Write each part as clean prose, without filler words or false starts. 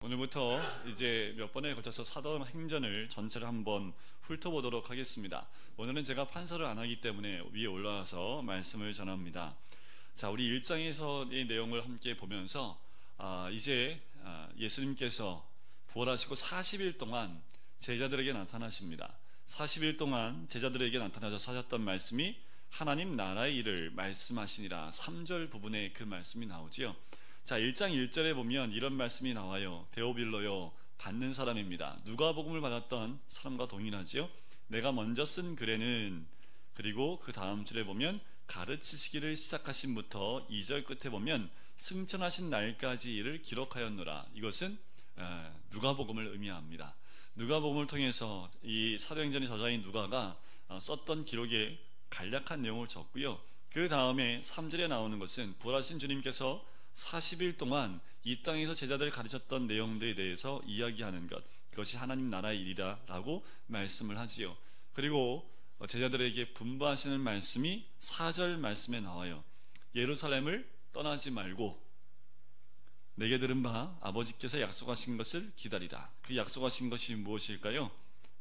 오늘부터 이제 몇 번에 걸쳐서 사도행전을 전체를 한번 훑어보도록 하겠습니다. 오늘은 제가 판서를 안 하기 때문에 위에 올라와서 말씀을 전합니다. 자, 우리 1장에서의 내용을 함께 보면서 이제 예수님께서 부활하시고 40일 동안 제자들에게 나타나십니다. 40일 동안 제자들에게 나타나셔서 하셨던 말씀이 하나님 나라의 일을 말씀하시니라. 3절 부분에 그 말씀이 나오지요. 자, 1장 1절에 보면 이런 말씀이 나와요. 데오빌로요, 받는 사람입니다. 누가복음을 받았던 사람과 동일하지요. 내가 먼저 쓴 글에는, 그리고 그 다음 줄에 보면 가르치시기를 시작하신부터 2절 끝에 보면 승천하신 날까지 이를 기록하였노라. 이것은 누가복음을 의미합니다. 누가복음을 통해서 이 사도행전의 저자인 누가가 썼던 기록에 간략한 내용을 적고요. 그 다음에 3절에 나오는 것은 부활하신 주님께서 40일 동안 이 땅에서 제자들을 가르쳤던 내용들에 대해서 이야기하는 것, 그것이 하나님 나라의 일이라 라고 말씀을 하지요. 그리고 제자들에게 분부하시는 말씀이 4절 말씀에 나와요. 예루살렘을 떠나지 말고 내게 들은 바 아버지께서 약속하신 것을 기다리라. 그 약속하신 것이 무엇일까요?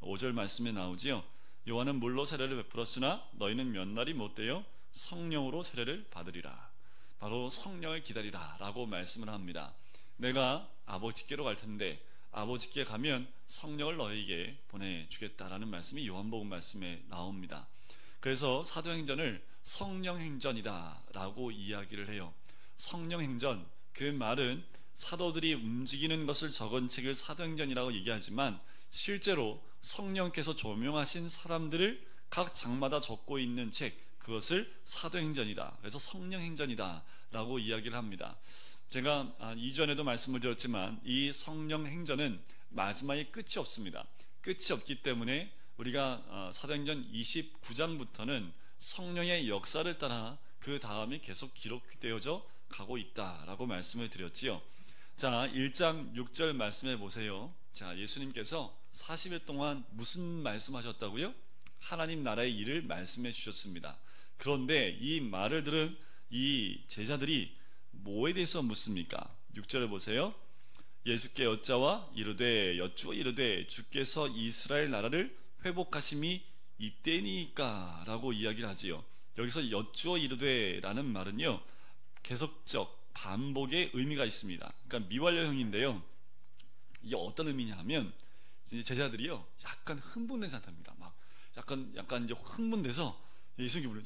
5절 말씀에 나오지요. 요한은 물로 세례를 베풀었으나 너희는 몇 날이 못되어 성령으로 세례를 받으리라. 바로 성령을 기다리라 라고 말씀을 합니다. 내가 아버지께로 갈 텐데 아버지께 가면 성령을 너희에게 보내주겠다라는 말씀이 요한복음 말씀에 나옵니다. 그래서 사도행전을 성령행전이다 라고 이야기를 해요. 성령행전, 그 말은 사도들이 움직이는 것을 적은 책을 사도행전이라고 얘기하지만 실제로 성령께서 조명하신 사람들을 각 장마다 적고 있는 책, 그것을 사도행전이다, 그래서 성령행전이다 라고 이야기를 합니다. 제가 이전에도 말씀을 드렸지만 이 성령행전은 마지막에 끝이 없습니다. 끝이 없기 때문에 우리가 사도행전 29장부터는 성령의 역사를 따라 그 다음에 계속 기록되어져 가고 있다라고 말씀을 드렸지요. 자, 1장 6절 말씀해 보세요. 자, 예수님께서 40일 동안 무슨 말씀하셨다고요? 하나님 나라의 일을 말씀해 주셨습니다. 그런데 이 말을 들은 이 제자들이 뭐에 대해서 묻습니까? 6절에 보세요. 예수께 여짜와 이르되, 여쭈어 이르되 주께서 이스라엘 나라를 회복하심이 이때니까 라고 이야기를 하지요. 여기서 여쭈어 이르되 라는 말은요, 계속적 반복의 의미가 있습니다. 그러니까 미완료형인데요, 이게 어떤 의미냐 하면 제자들이요 약간 흥분된 상태입니다. 막 약간 이제 흥분돼서 예수님께 물어요.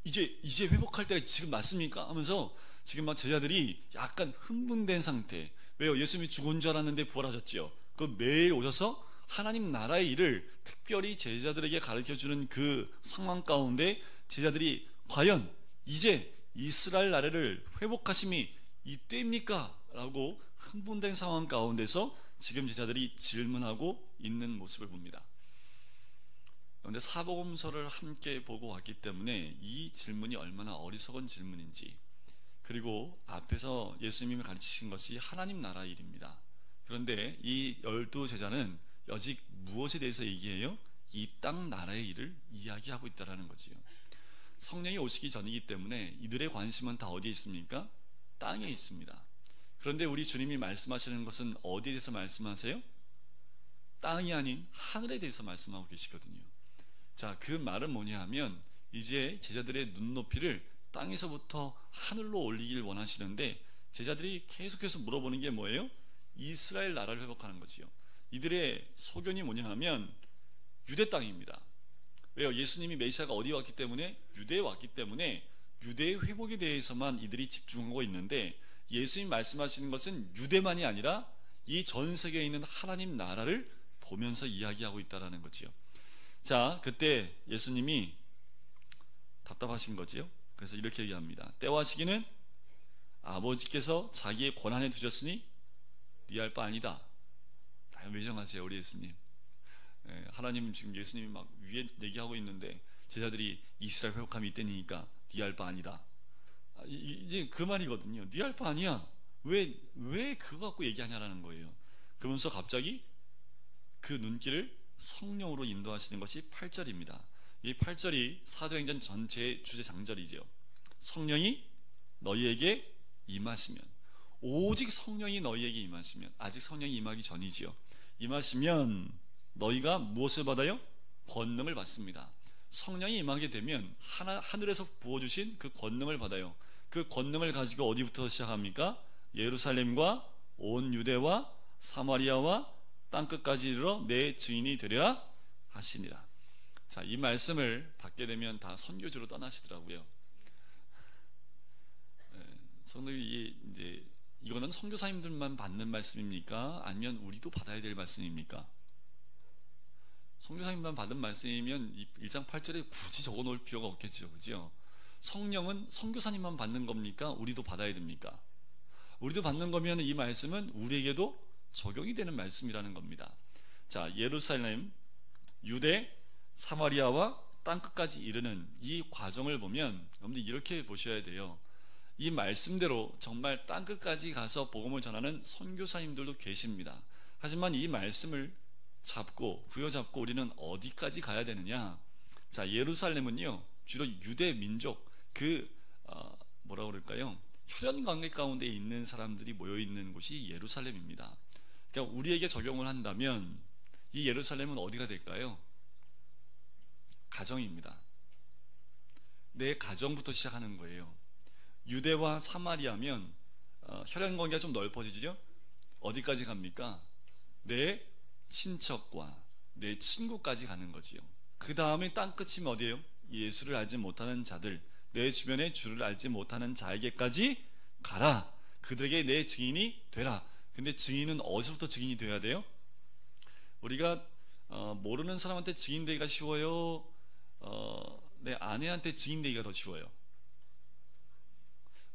이제 회복할 때가 지금 맞습니까? 하면서 지금 막 제자들이 약간 흥분된 상태. 왜요? 예수님이 죽은 줄 알았는데 부활하셨지요. 그 매일 오셔서 하나님 나라의 일을 특별히 제자들에게 가르쳐주는 그 상황 가운데 제자들이 과연 이제 이스라엘 나라를 회복하심이 이때입니까? 라고 흥분된 상황 가운데서 지금 제자들이 질문하고 있는 모습을 봅니다. 그런데 사복음서를 함께 보고 왔기 때문에 이 질문이 얼마나 어리석은 질문인지, 그리고 앞에서 예수님이 가르치신 것이 하나님 나라 일입니다. 그런데 이 12제자는 여직 무엇에 대해서 얘기해요? 이 땅 나라의 일을 이야기하고 있다는 거지요. 성령이 오시기 전이기 때문에 이들의 관심은 다 어디에 있습니까? 땅에 있습니다. 그런데 우리 주님이 말씀하시는 것은 어디에 대해서 말씀하세요? 땅이 아닌 하늘에 대해서 말씀하고 계시거든요. 자, 그 말은 뭐냐 하면 이제 제자들의 눈높이를 땅에서부터 하늘로 올리길 원하시는데 제자들이 계속해서 물어보는 게 뭐예요? 이스라엘 나라를 회복하는 거지요. 이들의 소견이 뭐냐 하면 유대 땅입니다. 왜요? 예수님이 메시아가 어디 왔기 때문에? 유대에 왔기 때문에 유대의 회복에 대해서만 이들이 집중하고 있는데, 예수님 말씀하시는 것은 유대만이 아니라 이 전 세계에 있는 하나님 나라를 보면서 이야기하고 있다는 거지요. 자, 그때 예수님이 답답하신 거지요. 그래서 이렇게 얘기합니다. 때와 시기는 아버지께서 자기의 권한에 두셨으니 네 할 바 아니다. 다 매정하세요, 우리 예수님. 하나님 지금 예수님이 막 위에 얘기하고 있는데 제자들이 이스라엘 회복함이 이때니까 네 할 바 아니다. 이제 그 말이거든요. 네 할 바 아니야. 왜 그거 갖고 얘기하냐라는 거예요. 그러면서 갑자기 그 눈길을 성령으로 인도하시는 것이 8절입니다. 이 8절이 사도행전 전체의 주제 장절이죠. 성령이 너희에게 임하시면, 오직 성령이 너희에게 임하시면, 아직 성령이 임하기 전이지요. 임하시면 너희가 무엇을 받아요? 권능을 받습니다. 성령이 임하게 되면 하늘에서 부어주신 그 권능을 받아요. 그 권능을 가지고 어디부터 시작합니까? 예루살렘과 온 유대와 사마리아와 땅끝까지 이르러 내 증인이 되리라 하시니라. 자, 이 말씀을 받게 되면 다 선교지로 떠나시더라고요. 성도들이 이제 이거는 선교사님들만 받는 말씀입니까? 아니면 우리도 받아야 될 말씀입니까? 선교사님만 받은 말씀이면 1장 8절에 굳이 적어 놓을 필요가 없겠죠, 그죠? 성령은 선교사님만 받는 겁니까? 우리도 받아야 됩니까? 우리도 받는 거면 이 말씀은 우리에게도 적용이 되는 말씀이라는 겁니다. 자, 예루살렘, 유대, 사마리아와 땅끝까지 이르는 이 과정을 보면 여러분들 이렇게 보셔야 돼요. 이 말씀대로 정말 땅끝까지 가서 복음을 전하는 선교사님들도 계십니다. 하지만 이 말씀을 부여잡고 우리는 어디까지 가야 되느냐? 자, 예루살렘은요 주로 유대 민족, 뭐라 그럴까요? 혈연 관계 가운데 있는 사람들이 모여 있는 곳이 예루살렘입니다. 그러니까 우리에게 적용을 한다면 이 예루살렘은 어디가 될까요? 가정입니다. 내 가정부터 시작하는 거예요. 유대와 사마리아면 혈연 관계가 좀 넓어지죠? 어디까지 갑니까? 내 친척과 내 친구까지 가는 거지요. 그 다음에 땅끝이면 어디예요? 예수를 알지 못하는 자들, 내 주변에 주를 알지 못하는 자에게까지 가라. 그들에게 내 증인이 되라. 근데 증인은 어디서부터 증인이 돼야 돼요? 우리가 모르는 사람한테 증인되기가 쉬워요? 내 아내한테 증인되기가 더 쉬워요?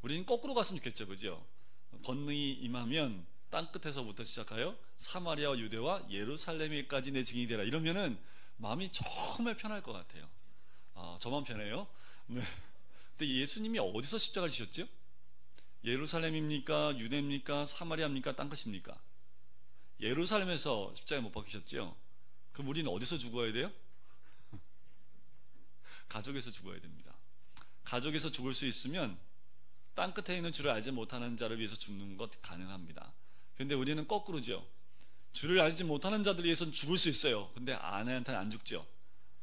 우리는 거꾸로 갔으면 좋겠죠, 그죠? 권능이 임하면 땅끝에서부터 시작하여 사마리아와 유대와 예루살렘에까지 내 증인이 되라. 이러면은 마음이 정말 편할 것 같아요. 저만 편해요? 네. 근데 예수님이 어디서 십자가를 지셨죠? 예루살렘입니까? 유대입니까? 사마리아입니까? 땅끝입니까? 예루살렘에서 십자가에 못 박히셨죠? 그럼 우리는 어디서 죽어야 돼요? 가족에서 죽어야 됩니다. 가족에서 죽을 수 있으면 땅끝에 있는 주를 알지 못하는 자를 위해서 죽는 것 가능합니다. 근데 우리는 거꾸로죠. 주를 알지 못하는 자들 위해서는 죽을 수 있어요. 근데 아내한테는 안 죽죠.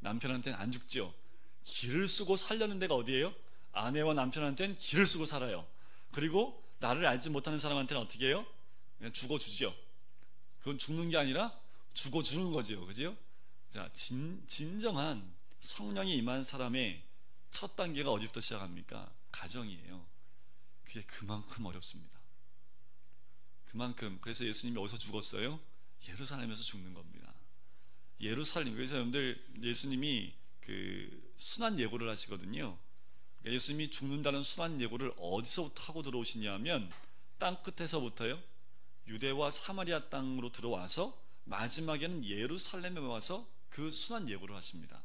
남편한테는 안 죽죠. 길을 쓰고 살려는 데가 어디예요? 아내와 남편한테는 길을 쓰고 살아요. 그리고 나를 알지 못하는 사람한테는 어떻게 해요? 그냥 죽어주죠. 그건 죽는 게 아니라 죽어주는 거죠, 그죠? 자, 진정한 성령이 임한 사람의 첫 단계가 어디부터 시작합니까? 가정이에요. 그게 그만큼 어렵습니다. 그만큼. 그래서 예수님이 어디서 죽었어요? 예루살렘에서 죽는 겁니다. 예루살렘. 그래서 여러분들 예수님이 그 순환 예고를 하시거든요. 그러니까 예수님이 죽는다는 순환 예고를 어디서부터 하고 들어오시냐면 땅끝에서부터요 유대와 사마리아 땅으로 들어와서 마지막에는 예루살렘에 와서 그 순환 예고를 하십니다.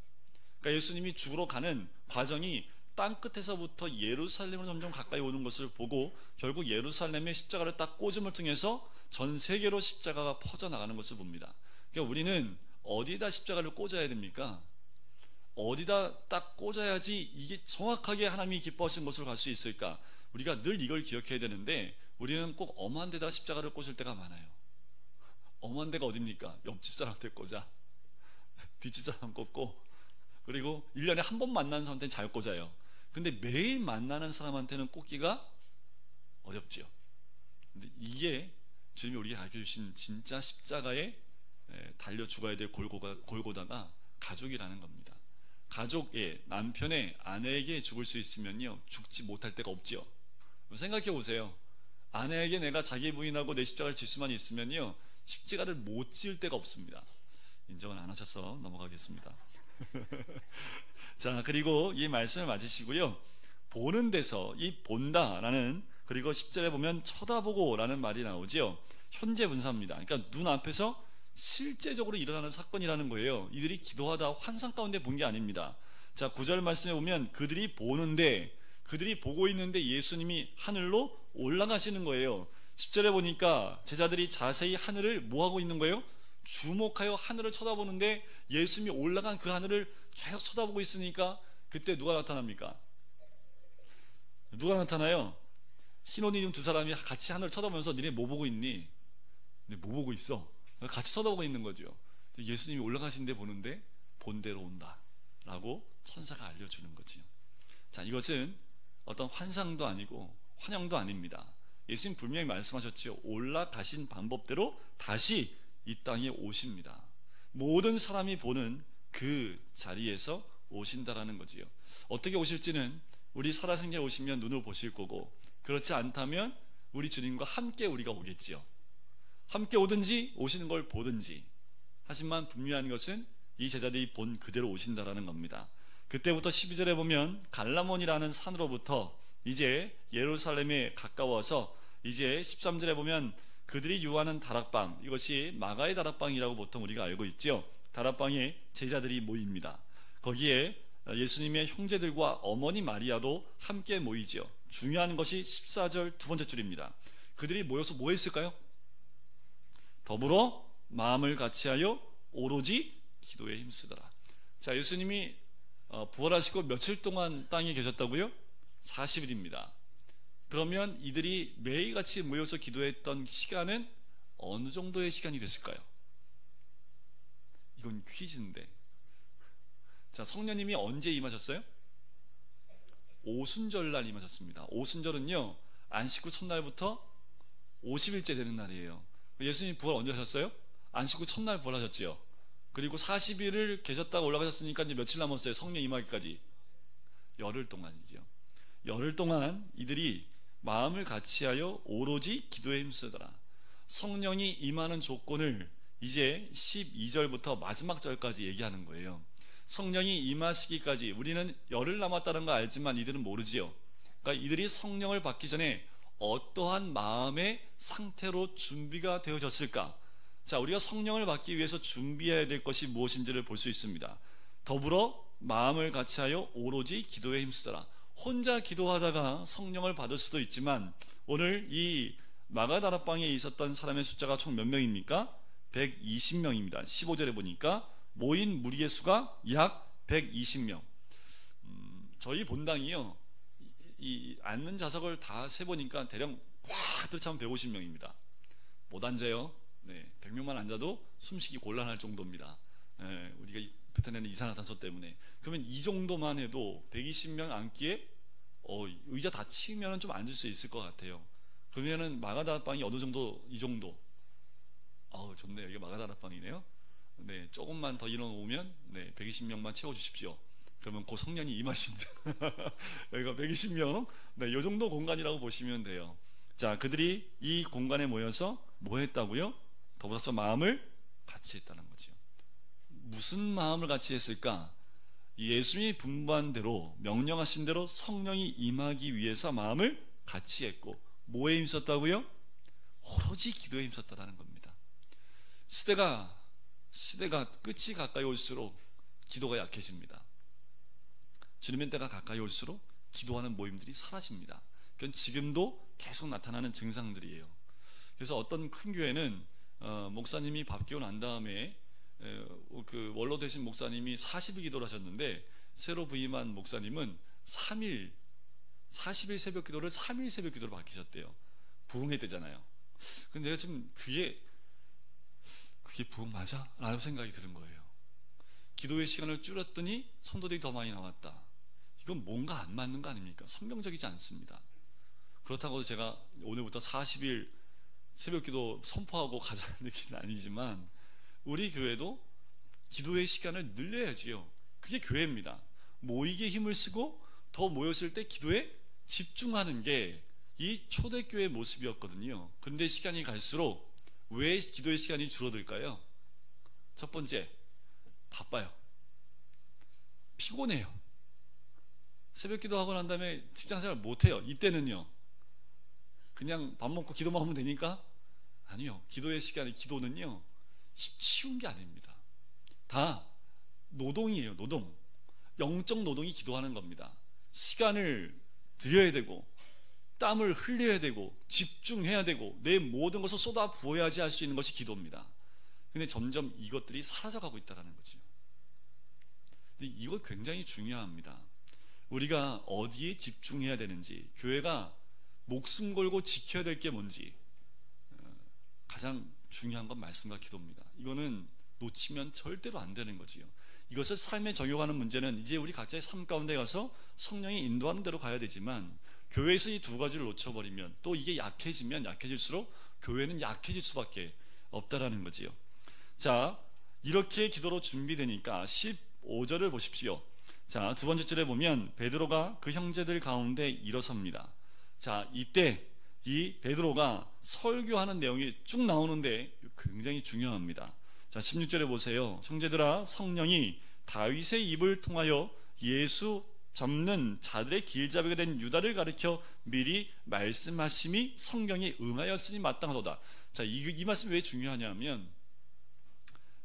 그러니까 예수님이 죽으러 가는 과정이 땅끝에서부터 예루살렘으로 점점 가까이 오는 것을 보고 결국 예루살렘의 십자가를 딱 꽂음을 통해서 전 세계로 십자가가 퍼져나가는 것을 봅니다. 그러니까 우리는 어디다 십자가를 꽂아야 됩니까? 어디다 딱 꽂아야지 이게 정확하게 하나님이 기뻐하시는 곳으로 갈 수 있을까? 우리가 늘 이걸 기억해야 되는데 우리는 꼭 엄한 데다 십자가를 꽂을 때가 많아요. 엄한 데가 어딥니까? 옆집 사람한테 꽂아, 뒷집 사람 꽂고, 그리고 1년에 한 번 만나는 사람한테는 잘 꽂아요. 근데 매일 만나는 사람한테는 꽂기가 어렵지요. 근데 이게 주님이 우리에게 가르쳐주신 진짜 십자가에 달려 죽어야 될 골고다가 가족이라는 겁니다. 가족의 남편의 아내에게 죽을 수 있으면요 죽지 못할 데가 없죠. 생각해 보세요. 아내에게 내가 자기 부인하고 내 십자가를 질 수만 있으면요 십자가를 못 지을 데가 없습니다. 인정은 안 하셔서 넘어가겠습니다. 자, 그리고 이 말씀을 맞으시고요. 보는 데서 이 본다라는, 그리고 10절에 보면 쳐다보고 라는 말이 나오죠. 현재 분사입니다. 그러니까 눈앞에서 실제적으로 일어나는 사건이라는 거예요. 이들이 기도하다 환상 가운데 본 게 아닙니다. 자, 9절 말씀에 보면 그들이 보는데, 그들이 보고 있는데 예수님이 하늘로 올라가시는 거예요. 10절에 보니까 제자들이 자세히 하늘을 뭐하고 있는 거예요? 주목하여 하늘을 쳐다보는데 예수님이 올라간 그 하늘을 계속 쳐다보고 있으니까 그때 누가 나타납니까? 누가 나타나요? 신혼이님 두 사람이 같이 하늘을 쳐다보면서 니네 뭐 보고 있니? 니네 뭐 보고 있어? 같이 쳐다보고 있는 거죠. 예수님이 올라가신 데 보는데 본대로 온다 라고 천사가 알려주는 거지요. 자, 이것은 어떤 환상도 아니고 환영도 아닙니다. 예수님 분명히 말씀하셨지요. 올라가신 방법대로 다시 이 땅에 오십니다. 모든 사람이 보는 그 자리에서 오신다라는 거지요. 어떻게 오실지는 우리 살아생전에 오시면 눈으로 보실 거고, 그렇지 않다면 우리 주님과 함께 우리가 오겠지요. 함께 오든지 오시는 걸 보든지. 하지만 분명한 것은 이 제자들이 본 그대로 오신다라는 겁니다. 그때부터 12절에 보면 갈라몬이라는 산으로부터 이제 예루살렘에 가까워서, 이제 13절에 보면 그들이 유하는 다락방, 이것이 마가의 다락방이라고 보통 우리가 알고 있죠. 다락방에 제자들이 모입니다. 거기에 예수님의 형제들과 어머니 마리아도 함께 모이죠. 중요한 것이 14절 두 번째 줄입니다. 그들이 모여서 뭐 했을까요? 더불어 마음을 같이하여 오로지 기도에 힘쓰더라. 자, 예수님이 부활하시고 며칠 동안 땅에 계셨다고요? 40일입니다. 그러면 이들이 매일같이 모여서 기도했던 시간은 어느 정도의 시간이 됐을까요? 이건 퀴즈인데. 자, 성령님이 언제 임하셨어요? 오순절날 임하셨습니다. 오순절은요, 안식 후 첫날부터 50일째 되는 날이에요. 예수님이 부활 언제 하셨어요? 안식 후 첫날 부활하셨지요. 그리고 40일을 계셨다가 올라가셨으니까 이제 며칠 남았어요? 성령 임하기까지 열흘 동안이죠. 열흘 동안 이들이 마음을 같이하여 오로지 기도에 힘쓰더라. 성령이 임하는 조건을 이제 12절부터 마지막 절까지 얘기하는 거예요. 성령이 임하시기까지 우리는 열흘 남았다는 거 알지만 이들은 모르지요. 그러니까 이들이 성령을 받기 전에 어떠한 마음의 상태로 준비가 되어졌을까? 자, 우리가 성령을 받기 위해서 준비해야 될 것이 무엇인지를 볼 수 있습니다. 더불어 마음을 같이하여 오로지 기도에 힘쓰더라. 혼자 기도하다가 성령을 받을 수도 있지만, 오늘 이 마가다락방에 있었던 사람의 숫자가 총 몇 명입니까? 120명입니다. 15절에 보니까 모인 무리의 수가 약 120명. 저희 본당이요, 이 앉는 좌석을 다 세보니까 대략 꽉 들차면 150명입니다. 못 앉아요. 네, 100명만 앉아도 숨쉬기 곤란할 정도입니다. 우리가 뱉어내는 이산화탄소 때문에. 그러면 이 정도만 해도 120명 앉기에 의자 다 치우면 좀 앉을 수 있을 것 같아요. 그러면은 마가다락방이 어느 정도, 이 정도. 좋네요. 이게 마가다락방이네요. 네, 조금만 더 일어나오면 120명만 채워주십시오. 그러면 그 성령이 임하십니다. 여기가 120명, 이 정도 공간이라고 보시면 돼요. 자, 그들이 이 공간에 모여서 뭐 했다고요? 더불어서 마음을 같이 했다는 거죠. 무슨 마음을 같이 했을까? 예수님이 분부한 대로, 명령하신 대로 성령이 임하기 위해서 마음을 같이 했고, 뭐에 힘썼다고요? 오로지 기도에 힘썼다라는 겁니다. 시대가 끝이 가까이 올수록 기도가 약해집니다. 주님의 때가 가까이 올수록 기도하는 모임들이 사라집니다. 그건 지금도 계속 나타나는 증상들이에요. 그래서 어떤 큰 교회는 목사님이 밥 기고 난 다음에 그 원로 되신 목사님이 40일 기도를 하셨는데, 새로 부임한 목사님은 40일 새벽 기도를 3일 새벽 기도로 바뀌셨대요. 부흥회 때잖아요. 근데 내가 지금 그게 부흥 맞아? 라는 생각이 드는 거예요. 기도의 시간을 줄였더니 성도들이 더 많이 나왔다. 이건 뭔가 안 맞는 거 아닙니까? 성경적이지 않습니다. 그렇다고 제가 오늘부터 40일 새벽 기도 선포하고 가자는 얘기는 아니지만, 우리 교회도 기도의 시간을 늘려야지요. 그게 교회입니다. 모이기에 힘을 쓰고 더 모였을 때 기도에 집중하는 게 이 초대교회의 모습이었거든요. 그런데 시간이 갈수록 왜 기도의 시간이 줄어들까요? 첫 번째, 바빠요. 피곤해요. 새벽 기도하고 난 다음에 직장생활 못해요. 이때는요, 그냥 밥 먹고 기도만 하면 되니까? 아니요. 기도의 시간에, 기도는요 쉬운 게 아닙니다. 다 노동이에요. 노동. 영적 노동이 기도하는 겁니다. 시간을 들여야 되고, 땀을 흘려야 되고, 집중해야 되고, 내 모든 것을 쏟아 부어야지 할 수 있는 것이 기도입니다. 근데 점점 이것들이 사라져가고 있다는 거죠. 근데 이거 굉장히 중요합니다. 우리가 어디에 집중해야 되는지, 교회가 목숨 걸고 지켜야 될 게 뭔지, 가장 중요한 건 말씀과 기도입니다. 이거는 놓치면 절대로 안 되는 거지요. 이것을 삶에 적용하는 문제는 이제 우리 각자의 삶 가운데 가서 성령이 인도하는 대로 가야 되지만, 교회에서 이 두 가지를 놓쳐버리면, 또 이게 약해지면 약해질수록 교회는 약해질 수밖에 없다라는 거지요. 자, 이렇게 기도로 준비되니까 15절을 보십시오. 자, 두 번째 절에 보면 베드로가 그 형제들 가운데 일어섭니다. 자, 이때 이 베드로가 설교하는 내용이 쭉 나오는데 굉장히 중요합니다. 자, 16절에 보세요. 형제들아, 성령이 다윗의 입을 통하여 예수 접는 자들의 길잡이가 된 유다를 가리켜 미리 말씀하심이 성경에 응하였으니 마땅하도다. 자, 이 말씀이 왜 중요하냐면,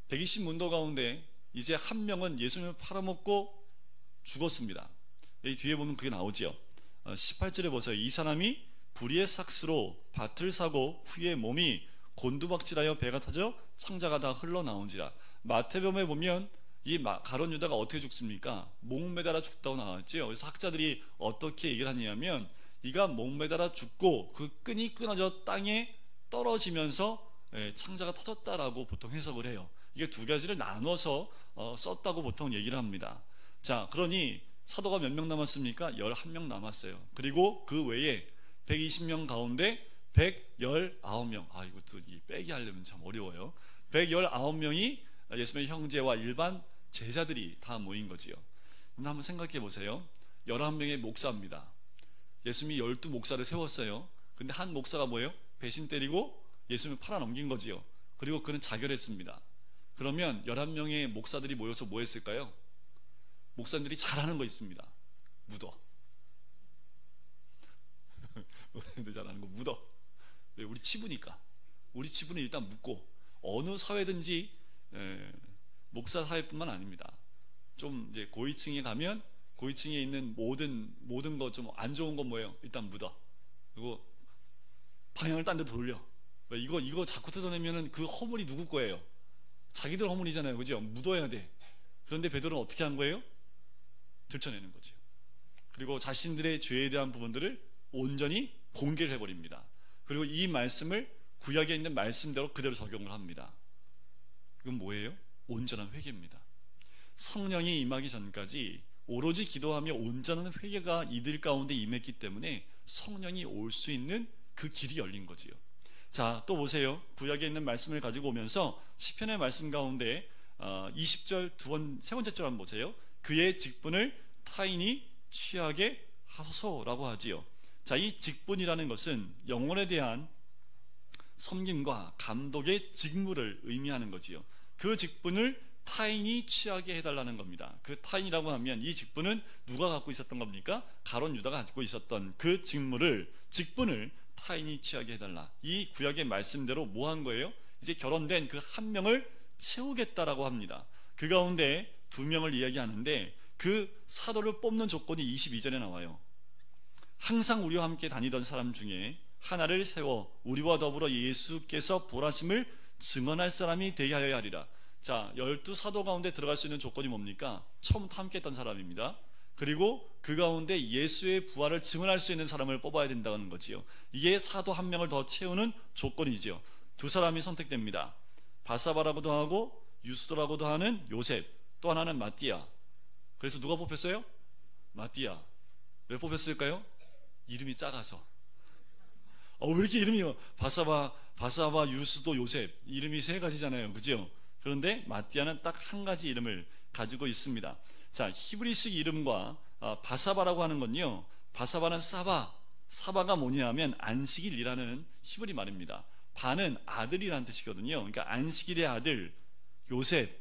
120문도 가운데 이제 한 명은 예수님을 팔아먹고 죽었습니다. 이 뒤에 보면 그게 나오죠. 18절에 보세요. 이 사람이 불의의 삭스로 밭을 사고 후에 몸이 곤두박질하여 배가 타져 창자가 다 흘러나온지라. 마태복음에 보면 이 가룟 유다가 어떻게 죽습니까? 목매달아 죽다고 나왔죠. 그래서 학자들이 어떻게 얘기를 하냐면, 이가 목매달아 죽고 그 끈이 끊어져 땅에 떨어지면서 창자가 터졌다라고 보통 해석을 해요. 이게 두 가지를 나눠서 썼다고 보통 얘기를 합니다. 자, 그러니 사도가 몇 명 남았습니까? 11명 남았어요. 그리고 그 외에 120명 가운데 119명, 이것도 이 빼기 하려면 참 어려워요. 119명이 예수님의 형제와 일반 제자들이 다 모인 거지요. 한번 생각해 보세요. 11명의 목사입니다. 예수님이 12목사를 세웠어요. 근데 한 목사가 뭐예요? 배신 때리고 예수님을 팔아넘긴 거지요. 그리고 그는 자결했습니다. 그러면 11명의 목사들이 모여서 뭐 했을까요? 목사님들이 잘하는 거 있습니다. 묻어. 목사님들 잘하는 거 묻어. 왜? 우리 치부니까. 우리 치부는 일단 묻고, 어느 사회든지 목사 사회뿐만 아닙니다. 좀 이제 고위층에 가면 고위층에 있는 모든 거 좀 안 좋은 건 뭐예요? 일단 묻어. 그리고 방향을 딴 데 돌려. 이거 자꾸 뜯어내면은 그 허물이 누구 거예요? 자기들 허물이잖아요, 그죠? 묻어야 돼. 그런데 베드로는 어떻게 한 거예요? 들춰내는 거죠. 그리고 자신들의 죄에 대한 부분들을 온전히 공개를 해버립니다. 그리고 이 말씀을 구약에 있는 말씀대로 그대로 적용을 합니다. 이건 뭐예요? 온전한 회개입니다. 성령이 임하기 전까지 오로지 기도하며 온전한 회개가 이들 가운데 임했기 때문에 성령이 올 수 있는 그 길이 열린 거지요. 자, 또 보세요. 구약에 있는 말씀을 가지고 오면서 시편의 말씀 가운데 20절 세 번째 절 한번 보세요. 그의 직분을 타인이 취하게 하소서라고 하지요. 자, 이 직분이라는 것은 영혼에 대한 섬김과 감독의 직무를 의미하는 거지요. 그 직분을 타인이 취하게 해달라는 겁니다. 그 타인이라고 하면 이 직분은 누가 갖고 있었던 겁니까? 가룟 유다가 갖고 있었던 그 직분을 타인이 취하게 해달라. 이 구약의 말씀대로 뭐 한 거예요? 이제 결혼된 그 한 명을 채우겠다라고 합니다. 그 가운데 2명을 이야기하는데, 그 사도를 뽑는 조건이 22절에 나와요. 항상 우리와 함께 다니던 사람 중에 하나를 세워 우리와 더불어 예수께서 보라심을 증언할 사람이 되게 하여야 하리라. 자, 12사도 가운데 들어갈 수 있는 조건이 뭡니까? 처음부터 함께 했던 사람입니다. 그리고 그 가운데 예수의 부활을 증언할 수 있는 사람을 뽑아야 된다는 거지요. 이게 사도 한 명을 더 채우는 조건이지요. 2사람이 선택됩니다. 바사바라고도 하고 유스도라고도 하는 요셉, 또 하나는 마띠아. 그래서 누가 뽑혔어요? 마띠아. 왜 뽑혔을까요? 이름이 작아서. 왜 이렇게 이름이 바사바, 유스도, 요셉, 이름이 3가지잖아요, 그죠? 그런데 마띠아는 딱 한 가지 이름을 가지고 있습니다. 자, 히브리식 이름과 바사바라고 하는 건요, 바사바는 사바가 뭐냐면 안식일이라는 히브리 말입니다. 바는 아들이라는 뜻이거든요. 그러니까 안식일의 아들 요셉,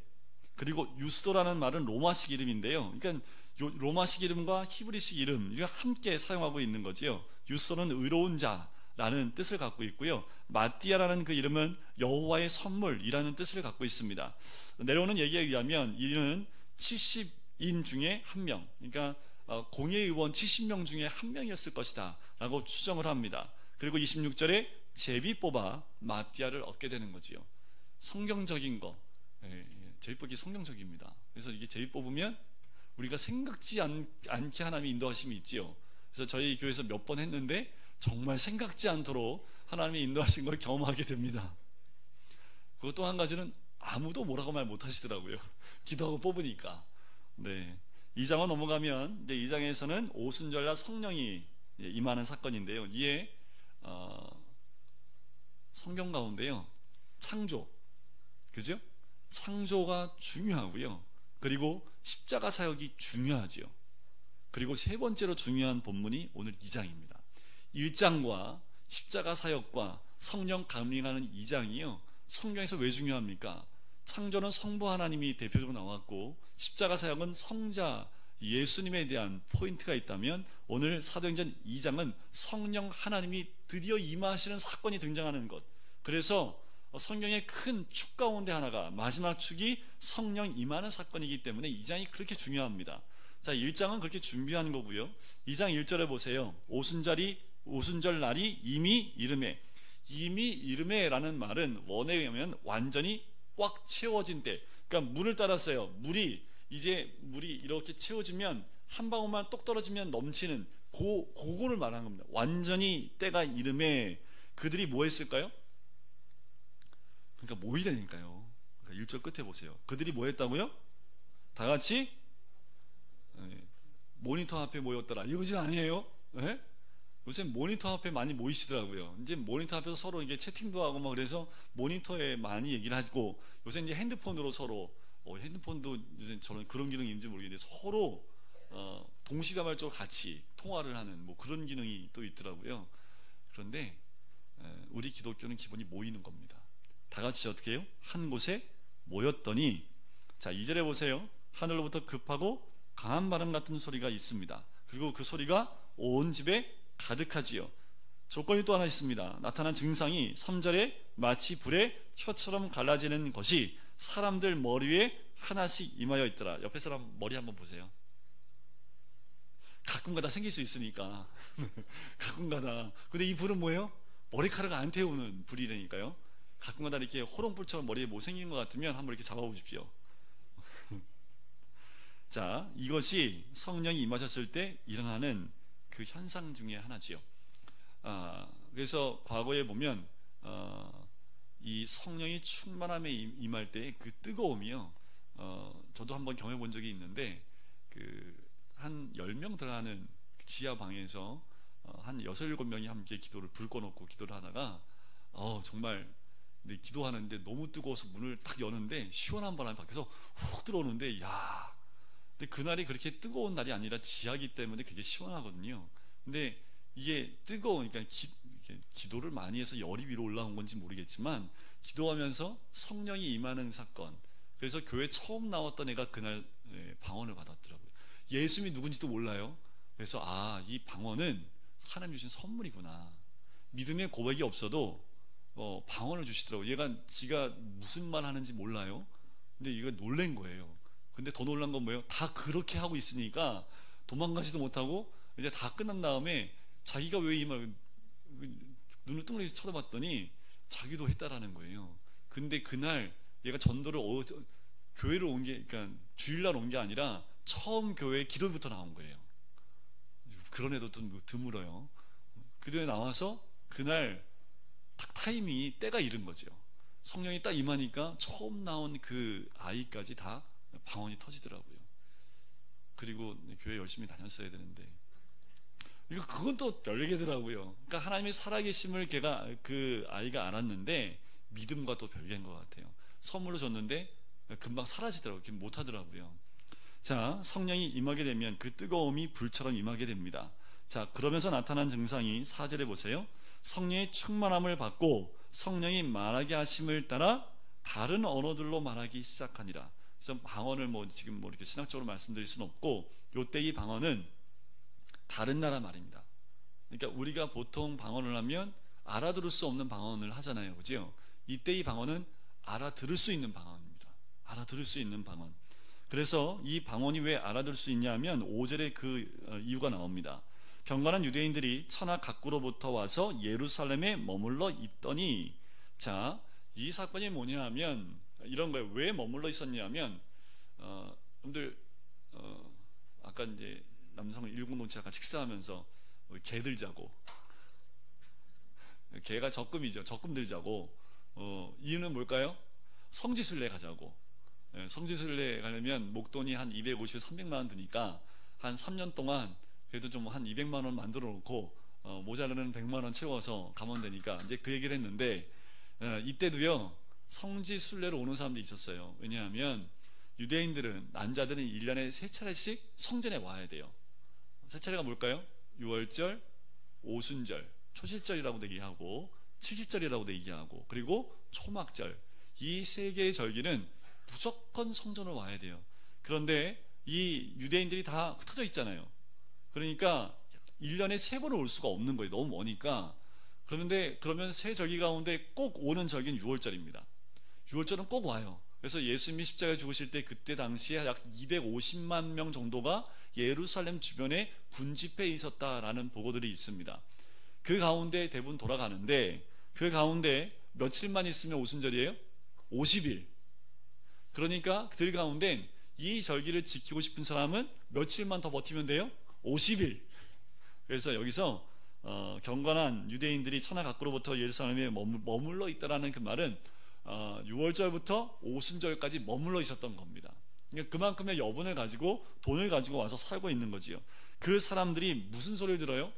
그리고 유스도라는 말은 로마식 이름인데요. 그러니까 로마식 이름과 히브리식 이름, 이거 함께 사용하고 있는 거지요. 유스도는 의로운 자라는 뜻을 갖고 있고요. 마띠아라는 그 이름은 여호와의 선물이라는 뜻을 갖고 있습니다. 내려오는 얘기에 의하면 이는 70인 중에 한 명, 그러니까 공회의원 70명 중에 한 명이었을 것이다 라고 추정을 합니다. 그리고 26절에 제비 뽑아 마띠아를 얻게 되는 거지요. 성경적인 거, 제비 뽑기 성경적입니다. 그래서 이게 제비 뽑으면 우리가 생각지 않게 하나님이 인도하심이 있지요. 그래서 저희 교회에서 몇 번 했는데 정말 생각지 않도록 하나님이 인도하신 걸 경험하게 됩니다. 그리고 또 한 가지는 아무도 뭐라고 말 못하시더라고요. 기도하고 뽑으니까. 네. 2장을 넘어가면 이제 2장에서는 오순절날 성령이 임하는 사건인데요. 이에 성경 가운데요, 창조, 그죠? 창조가 중요하고요. 그리고 십자가 사역이 중요하지요. 그리고 세 번째로 중요한 본문이 오늘 2장입니다. 1장과 십자가 사역과 성령 감림하는 2장이요, 성경에서 왜 중요합니까? 창조는 성부 하나님이 대표적으로 나왔고, 십자가 사역은 성자 예수님에 대한 포인트가 있다면, 오늘 사도행전 2장은 성령 하나님이 드디어 임하시는 사건이 등장하는 것. 그래서 성경의 큰 축 가운데 하나가, 마지막 축이 성령 임하는 사건이기 때문에 2장이 그렇게 중요합니다. 자, 1장은 그렇게 준비하는 거고요. 2장 1절에 보세요. 오순절 날이 이미 이르매. 이미 이르매라는 말은 원어에 의하면 완전히 꽉 채워진 때, 그러니까 물을 따랐어요. 물이 이렇게 채워지면, 한 방울만 똑 떨어지면 넘치는 그거를 말하는 겁니다. 완전히 때가 이르매 그들이 뭐 했을까요? 그러니까 모이라니까요. 그러니까 1절 끝에 보세요. 그들이 뭐 했다고요? 다 같이 모니터 앞에 모였더라, 이거지 아니에요? 네? 요새 모니터 앞에 많이 모이시더라고요. 이제 모니터 앞에서 서로 이게 채팅도 하고 막, 그래서 모니터에 많이 얘기를 하고, 요새 이제 핸드폰으로 서로 핸드폰도 요새 저는 그런 기능이 있는지 모르겠는데 서로 동시다발적으로 같이 통화를 하는 뭐 그런 기능이 또 있더라고요. 그런데 우리 기독교는 기본이 모이는 겁니다. 다 같이 어떻게 해요? 한 곳에 모였더니, 자 2절에 보세요. 하늘로부터 급하고 강한 바람 같은 소리가 있습니다. 그리고 그 소리가 온 집에 가득하지요. 조건이 또 하나 있습니다. 나타난 증상이 3절에 마치 불에 혀처럼 갈라지는 것이 사람들 머리 위에 하나씩 임하여 있더라. 옆에 사람 머리 한번 보세요. 가끔가다 생길 수 있으니까 가끔가다. 근데 이 불은 뭐예요? 머리카락을 안 태우는 불이라니까요. 가끔가다 이렇게 호롱불처럼 머리에 뭐 생긴 것 같으면 한번 이렇게 잡아보십시오. 자, 이것이 성령이 임하셨을 때 일어나는 그 현상 중에 하나지요. 그래서 과거에 보면 이 성령이 충만함에 임할 때 그 뜨거움이요, 저도 한번 경험해 본 적이 있는데, 한 10명 들어가는 지하 방에서 한 6, 7명이 함께 기도를 불 꺼놓고 기도를 하다가 정말 기도하는데 너무 뜨거워서 문을 딱 여는데 시원한 바람이 밖에서 훅 들어오는데, 야, 근데 그날이 그렇게 뜨거운 날이 아니라 지하기 때문에 그게 시원하거든요. 근데 이게 뜨거우니까 기도를 많이 해서 열이 위로 올라온 건지 모르겠지만, 기도하면서 성령이 임하는 사건. 그래서 교회 처음 나왔던 애가 그날 방언을 받았더라고요. 예수님이 누군지도 몰라요. 그래서 이 방언은 하나님 주신 선물이구나. 믿음의 고백이 없어도 방언을 주시더라고요. 얘가 지가 무슨 말 하는지 몰라요. 근데 이거 놀란 거예요. 근데 더 놀란 건 뭐예요? 다 그렇게 하고 있으니까 도망가지도 못하고, 이제 다 끝난 다음에 자기가 왜 이 말, 눈을 뚱그리게 쳐다봤더니 자기도 했다라는 거예요. 근데 그날 얘가 전도를 교회를 온 게, 그러니까 주일날 온 게 아니라 처음 교회 기도부터 나온 거예요. 그런 애도 좀 드물어요. 기도에 나와서 그날 딱 타이밍이 때가 이른 거죠. 성령이 딱 임하니까 처음 나온 그 아이까지 다 방언이 터지더라고요. 그리고 교회 열심히 다녔어야 되는데, 그건 또 별개더라고요. 그러니까 하나님의 살아계심을 그 아이가 알았는데 믿음과 또 별개인 것 같아요. 선물로 줬는데 금방 사라지더라고요. 못하더라고요. 자, 성령이 임하게 되면 그 뜨거움이 불처럼 임하게 됩니다. 자, 그러면서 나타난 증상이 4절에 보세요. 성령의 충만함을 받고 성령이 말하게 하심을 따라 다른 언어들로 말하기 시작하니라. 그래서 방언을 지금 이렇게 신학적으로 말씀드릴 수는 없고, 요때 이 방언은 다른 나라 말입니다. 그러니까 우리가 보통 방언을 하면 알아들을 수 없는 방언을 하잖아요, 그죠? 이때 이 방언은 알아들을 수 있는 방언입니다. 알아들을 수 있는 방언. 그래서 이 방언이 왜 알아들을 수 있냐면 5절에 그 이유가 나옵니다. 경건한 유대인들이 천하 각구로부터 와서 예루살렘에 머물러 있더니, 자, 이 사건이 뭐냐 하면 이런 거예요. 왜 머물러 있었냐면, 여러분들 아까 이제 남성 일공동체 아까 식사하면서 개들 자고 개가 적금이죠. 적금 들자고. 이유는 뭘까요? 성지순례 가자고. 성지순례 가려면 목돈이 한 250에서 300만 원 드니까 한 3년 동안 그래도 좀 한 200만 원 만들어 놓고 모자라는 100만 원 채워서 가면 되니까 이제 그 얘기를 했는데, 이때도요 성지순례로 오는 사람들이 있었어요. 왜냐하면 유대인들은, 남자들은 1년에 3차례씩 성전에 와야 돼요. 3차례가 뭘까요? 유월절, 오순절, 초실절이라고도 얘기하고 칠칠절이라고도 얘기하고, 그리고 초막절. 이 3개의 절기는 무조건 성전으로 와야 돼요. 그런데 이 유대인들이 다 흩어져 있잖아요. 그러니까 1년에 3번을 올 수가 없는 거예요. 너무 머니까. 그러면 3절기 가운데 꼭 오는 절기는 6월절입니다. 6월절은 꼭 와요. 그래서 예수님이 십자가에 죽으실 때 그때 당시에 약 250만 명 정도가 예루살렘 주변에 군집회에 있었다라는 보고들이 있습니다. 그 가운데 대부분 돌아가는데, 그 가운데 며칠만 있으면 오순절이에요? 50일. 그러니까 그들 가운데 이 절기를 지키고 싶은 사람은 며칠만 더 버티면 돼요? 50일. 그래서 여기서 경건한 유대인들이 천하 각구로부터 예루살렘에 머물러 있다라는 그 말은 6월절부터 오순절까지 머물러 있었던 겁니다. 그러니까 그만큼의 여분을 가지고, 돈을 가지고 와서 살고 있는 거지요. 그 사람들이 무슨 소리를 들어요?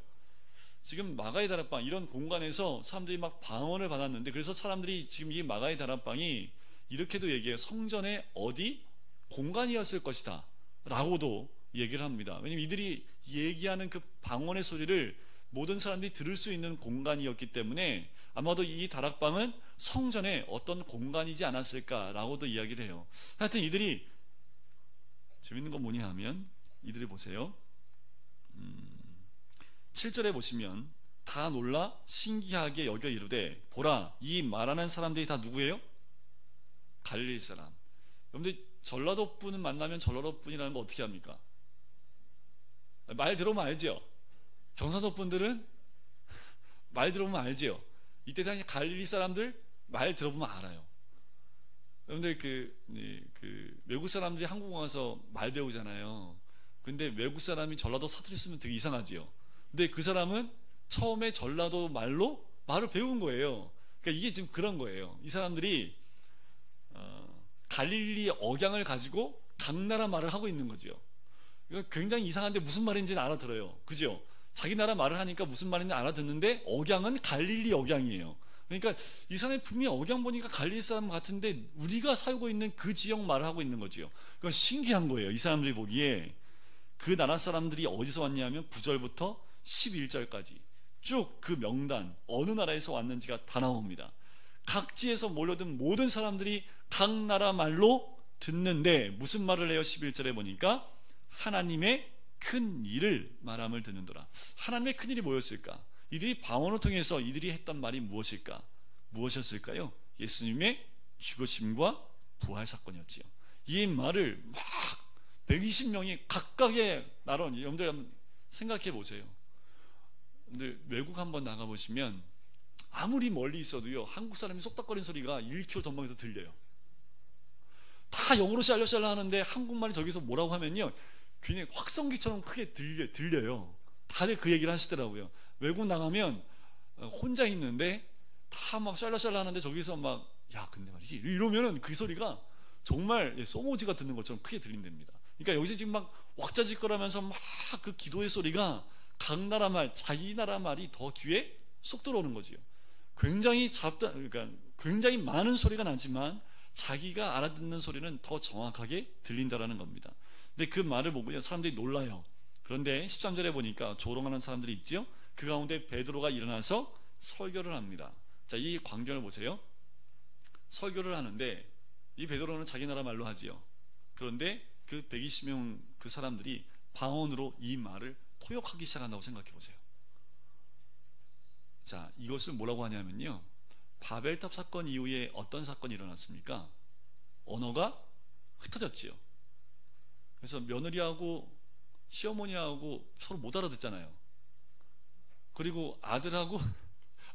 지금 마가의 다락방, 이런 공간에서 사람들이 막 방언을 받았는데, 그래서 사람들이 지금 이 마가의 다락방이 이렇게도 얘기해요. 성전의 어디? 공간이었을 것이다 라고도 얘기를 합니다. 왜냐면 이들이 얘기하는 그 방언의 소리를 모든 사람들이 들을 수 있는 공간이었기 때문에 아마도 이 다락방은 성전의 어떤 공간이지 않았을까라고도 이야기를 해요. 하여튼 이들이, 재밌는 건 뭐냐 하면, 이들이 보세요. 7절에 보시면 다 놀라 신기하게 여겨 이르되, 보라, 이 말하는 사람들이 다 누구예요? 갈릴리 사람. 여러분들 전라도 분을 만나면 전라도 분이라는 거 어떻게 합니까? 말 들어보면 알죠? 경상도 분들은 말 들어보면 알죠? 이때 당시 갈릴리 사람들 말 들어보면 알아요. 여러분들 그 외국 사람들이 한국 와서 말 배우잖아요. 근데 외국 사람이 전라도 사투리 쓰면 되게 이상하지요. 근데 그 사람은 처음에 전라도 말로 말을 배운 거예요. 그러니까 이게 지금 그런 거예요. 이 사람들이 갈릴리 억양을 가지고 각 나라 말을 하고 있는 거죠. 이거 굉장히 이상한데 무슨 말인지는 알아들어요. 그죠? 자기 나라 말을 하니까 무슨 말인지 알아듣는데 억양은 갈릴리 억양이에요. 그러니까 이 사람이 분명히 억양 보니까 갈릴리 사람 같은데 우리가 살고 있는 그 지역 말을 하고 있는 거죠. 그건 신기한 거예요. 이 사람들이 보기에. 그 나라 사람들이 어디서 왔냐 하면 9절부터 11절까지 쭉 그 명단, 어느 나라에서 왔는지가 다 나옵니다. 각지에서 몰려든 모든 사람들이 각 나라 말로 듣는데 무슨 말을 해요? 11절에 보니까 하나님의 큰 일을 말함을 듣는도라. 하나님의 큰 일이 뭐였을까? 이들이 방언을 통해서 이들이 했던 말이 무엇일까? 무엇이었을까요? 예수님의 죽으심과 부활 사건이었지요. 이 말을 막 120명이 각각의 나라, 여러분들 한번 생각해 보세요. 근데 외국 한번 나가보시면 아무리 멀리 있어도요, 한국 사람이 쏙닥거리는 소리가 1km 전방에서 들려요. 다 영어로 샬라샬라 하는데 한국말이 저기서 뭐라고 하면요, 굉장히 확성기처럼 크게 들려요. 다들 그 얘기를 하시더라고요. 외국 나가면 혼자 있는데 다 막 샬라샬라 하는데 저기서 막, 야 근데 말이지, 이러면은 그 소리가 정말 소모지가 듣는 것처럼 크게 들린답니다. 그러니까 여기서 지금 막 왁자지껄하면서 막 그 기도의 소리가 각 나라 말, 자기 나라 말이 더 귀에 쏙 들어오는 거지요. 굉장히 그러니까 굉장히 많은 소리가 나지만 자기가 알아듣는 소리는 더 정확하게 들린다라는 겁니다. 근데 그 말을 보고 사람들이 놀라요. 그런데 13절에 보니까 조롱하는 사람들이 있지요. 그 가운데 베드로가 일어나서 설교를 합니다. 자, 이 광경을 보세요. 설교를 하는데 이 베드로는 자기 나라 말로 하지요. 그런데 그 120명 그 사람들이 방언으로 이 말을 토역하기 시작한다고 생각해 보세요. 자, 이것을 뭐라고 하냐면요, 바벨탑 사건 이후에 어떤 사건이 일어났습니까? 언어가 흩어졌지요. 그래서 며느리하고 시어머니하고 서로 못 알아듣잖아요. 그리고 아들하고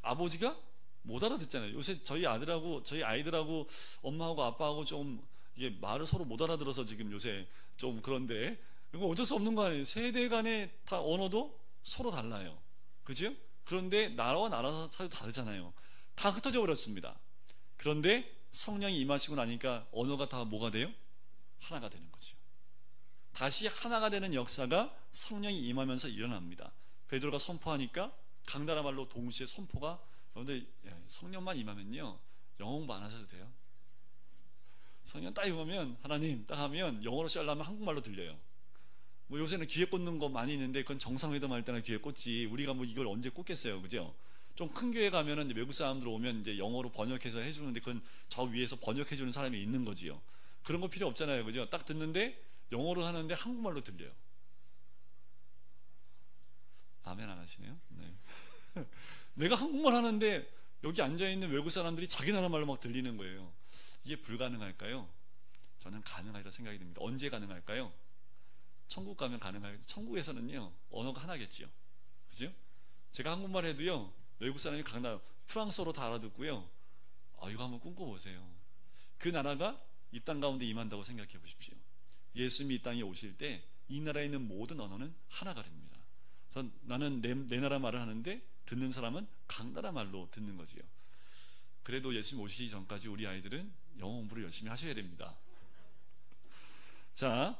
아버지가 못 알아듣잖아요. 요새 저희 아들하고 저희 아이들하고 엄마하고 아빠하고 좀 이게 말을 서로 못 알아들어서 지금 요새 좀 그런데, 이거 어쩔 수 없는 거 아니에요. 세대 간의 다 언어도 서로 달라요. 그죠? 그런데 나라와 나라 사이도 다르잖아요. 다 흩어져 버렸습니다. 그런데 성령이 임하시고 나니까 언어가 다 뭐가 돼요? 하나가 되는 거죠. 다시 하나가 되는 역사가 성령이 임하면서 일어납니다. 베드로가 선포하니까 강나라 말로 동시에 선포가. 그런데 성령만 임하면요 영어 공부 안 하셔도 돼요. 성령 딱 임하면 하나님 딱 하면 영어로 시작하면 한국말로 들려요. 뭐 요새는 귀에 꽂는 거 많이 있는데 그건 정상회담 할 때나 귀에 꽂지 우리가 뭐 이걸 언제 꽂겠어요, 그죠? 좀 큰 교회 가면은 외국 사람들 오면 이제 영어로 번역해서 해주는데 그건 저 위에서 번역해주는 사람이 있는 거지요. 그런 거 필요 없잖아요, 그죠? 딱 듣는데 영어로 하는데 한국말로 들려요. 아멘 안 하시네요? 네. 내가 한국말 하는데 여기 앉아있는 외국 사람들이 자기 나라 말로 막 들리는 거예요. 이게 불가능할까요? 저는 가능하리라 생각이 듭니다. 언제 가능할까요? 천국 가면 가능하겠죠. 천국에서는요 언어가 하나겠지요, 그죠? 제가 한국말 해도요 외국 사람이 각 나라 프랑스어로 다 알아듣고요. 이거 한번 꿈꿔보세요. 그 나라가 이 땅 가운데 임한다고 생각해 보십시오. 예수님이 이 땅에 오실 때 이 나라에 있는 모든 언어는 하나가 됩니다. 그래서 나는 내 나라 말을 하는데 듣는 사람은 각 나라 말로 듣는 거지요. 그래도 예수님 오시기 전까지 우리 아이들은 영어 공부를 열심히 하셔야 됩니다. 자,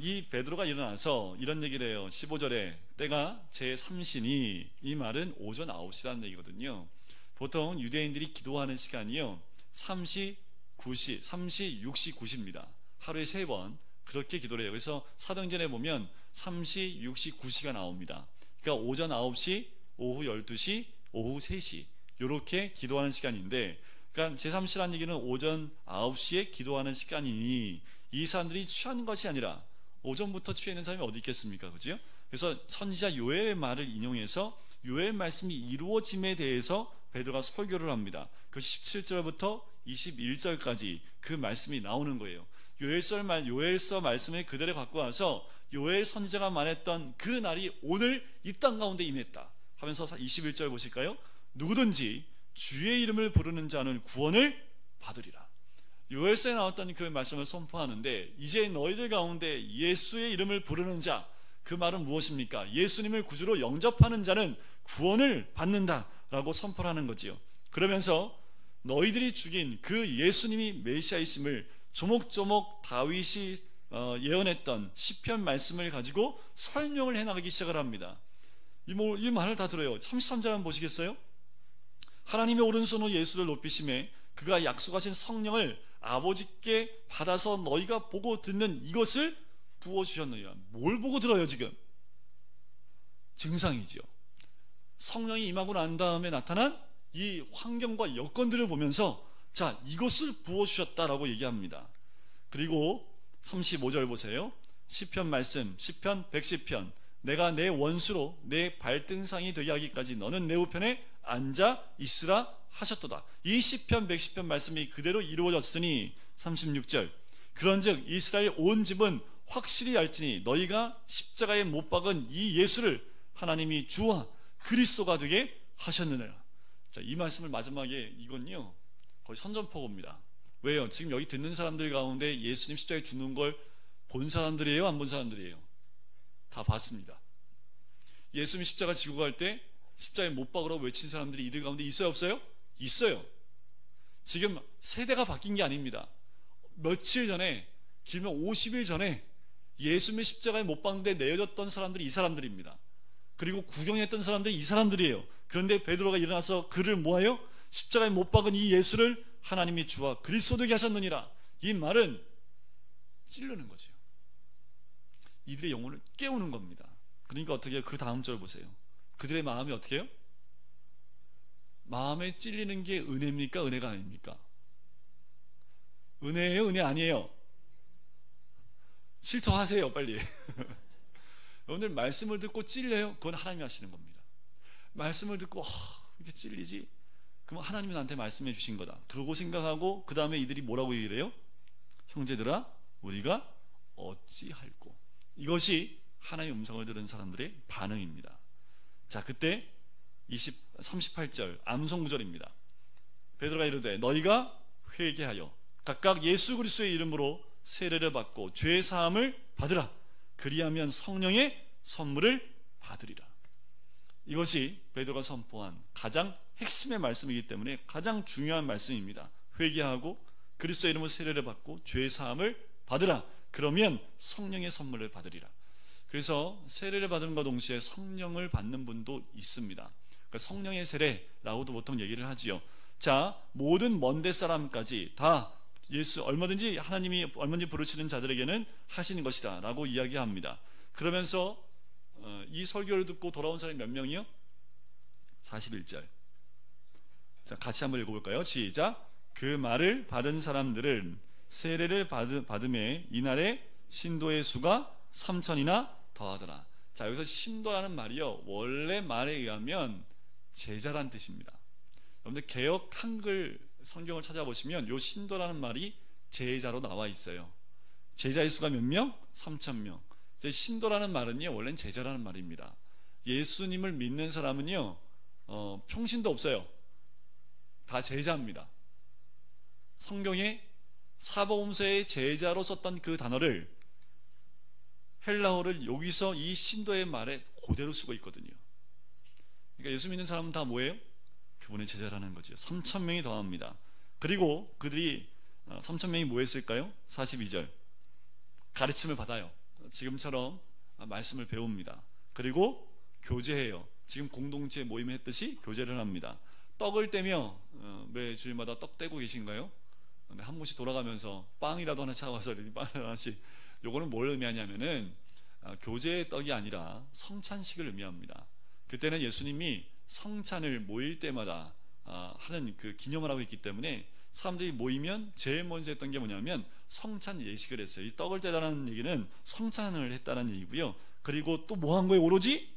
이 베드로가 일어나서 이런 얘기를 해요. 15절에 때가 제3시니, 이 말은 오전 9시라는 얘기거든요. 보통 유대인들이 기도하는 시간이요 3시, 9시, 3시, 6시, 9시입니다. 하루에 3번 그렇게 기도를 해요. 그래서 사도행전에 보면 3시, 6시, 9시가 나옵니다. 그러니까 오전 9시, 오후 12시, 오후 3시 이렇게 기도하는 시간인데, 그러니까 제3시라는 얘기는 오전 9시에 기도하는 시간이니 이 사람들이 취하는 것이 아니라, 오전부터 취해 있는 사람이 어디 있겠습니까, 그죠? 그래서 선지자 요엘의 말을 인용해서 요엘 말씀이 이루어짐에 대해서 베드로가 설교를 합니다. 그 17절부터 21절까지 그 말씀이 나오는 거예요. 요엘서 말씀을 그대로 갖고 와서 요엘 선지자가 말했던 그 날이 오늘 이 땅 가운데 임했다 하면서 21절 보실까요? 누구든지 주의 이름을 부르는 자는 구원을 받으리라. 요엘서에 나왔던 그 말씀을 선포하는데, 이제 너희들 가운데 예수의 이름을 부르는 자, 그 말은 무엇입니까? 예수님을 구주로 영접하는 자는 구원을 받는다라고 선포를 하는 거지요. 그러면서 너희들이 죽인 그 예수님이 메시아이심을 조목조목 다윗이 예언했던 시편 말씀을 가지고 설명을 해나가기 시작을 합니다. 이 말을 다 들어요. 33절 한번 보시겠어요? 하나님의 오른손으로 예수를 높이심에 그가 약속하신 성령을 아버지께 받아서 너희가 보고 듣는 이것을 부어주셨느니라. 뭘 보고 들어요 지금? 증상이지요. 성령이 임하고 난 다음에 나타난 이 환경과 여건들을 보면서 자, 이것을 부어주셨다라고 얘기합니다. 그리고 35절 보세요. 시편 말씀, 시편 110편. 내가 내 원수로 내 발등상이 되게 하기까지 너는 내 우편에 앉아 있으라 하셨도다. 이 시편 110편 말씀이 그대로 이루어졌으니 36절. 그런즉 이스라엘 온 집은 확실히 알지니 너희가 십자가에 못 박은 이 예수를 하나님이 주와 그리스도가 되게 하셨느니라. 자, 이 말씀을 마지막에, 이건요 거의 선전포고입니다. 왜요? 지금 여기 듣는 사람들 가운데 예수님 십자가에 죽는 걸 본 사람들이에요? 안 본 사람들이에요? 다 봤습니다. 예수님 십자가 지고 갈 때 십자가에 못 박으라고 외친 사람들이 이들 가운데 있어요, 없어요? 있어요. 지금 세대가 바뀐 게 아닙니다. 며칠 전에, 길면 50일 전에 예수님의 십자가에 못 박는데 내어졌던 사람들이 이 사람들입니다. 그리고 구경했던 사람들이 이 사람들이에요. 그런데 베드로가 일어나서 그를 모아요. 십자가에 못 박은 이 예수를 하나님이 주와 그리스도 되게 하셨느니라. 이 말은 찌르는 거죠. 이들의 영혼을 깨우는 겁니다. 그러니까 어떻게 해요? 그 다음 절 보세요. 그들의 마음이 어떻게 해요? 마음에 찔리는 게 은혜입니까? 은혜가 아닙니까? 은혜예요? 은혜 아니에요? 실토하세요 빨리. 여러분들 말씀을 듣고 찔려요? 그건 하나님이 하시는 겁니다. 말씀을 듣고 이렇게 찔리지? 그럼 하나님이 나한테 말씀해 주신 거다 그러고 생각하고, 그 다음에 이들이 뭐라고 얘기를 해요? 형제들아 우리가 어찌할꼬. 이것이 하나님의 음성을 들은 사람들의 반응입니다. 자, 그때 38절 암송구절입니다. 베드로가 이르되 너희가 회개하여 각각 예수 그리스도의 이름으로 세례를 받고 죄 사함을 받으라. 그리하면 성령의 선물을 받으리라. 이것이 베드로가 선포한 가장 핵심의 말씀이기 때문에 가장 중요한 말씀입니다. 회개하고 그리스도의 이름으로 세례를 받고 죄 사함을 받으라. 그러면 성령의 선물을 받으리라. 그래서 세례를 받음과 동시에 성령을 받는 분도 있습니다. 그러니까 성령의 세례라고도 보통 얘기를 하지요. 자, 모든 먼데 사람까지 다 예수 얼마든지 하나님이 얼마든지 부르시는 자들에게는 하시는 것이다 라고 이야기합니다. 그러면서 이 설교를 듣고 돌아온 사람이 몇 명이요? 41절. 자, 같이 한번 읽어볼까요? 시작. 그 말을 받은 사람들은 세례를 받음에 이날에 신도의 수가 3천이나 더하더라. 자, 여기서 신도라는 말이요, 원래 말에 의하면 제자란 뜻입니다. 여러분들 개역 한글 성경을 찾아보시면 요 신도라는 말이 제자로 나와 있어요. 제자의 수가 몇 명? 3,000명. 신도라는 말은요, 원래는 제자라는 말입니다. 예수님을 믿는 사람은요, 평신도 없어요. 다 제자입니다. 성경에 사복음서의 제자로 썼던 그 단어를 헬라어를 여기서 이 신도의 말에 그대로 쓰고 있거든요. 그러니까 예수 믿는 사람은 다 뭐예요? 그분의 제자라는 거죠. 3,000명이 더합니다. 그리고 그들이 3,000명이 뭐 했을까요? 42절. 가르침을 받아요. 지금처럼 말씀을 배웁니다. 그리고 교제해요. 지금 공동체 모임 했듯이 교제를 합니다. 떡을 떼며 매 주일마다 떡 떼고 계신가요? 한 분씩 돌아가면서 빵이라도 하나 사와서 빵 하나씩. 요거는 뭘 의미하냐면은 교제의 떡이 아니라 성찬식을 의미합니다. 그때는 예수님이 성찬을 모일 때마다 하는 그 기념을 하고 있기 때문에 사람들이 모이면 제일 먼저 했던 게 뭐냐면 성찬 예식을 했어요. 이 떡을 떼다라는 얘기는 성찬을 했다는 얘기고요. 그리고 또 뭐 한 거에 오로지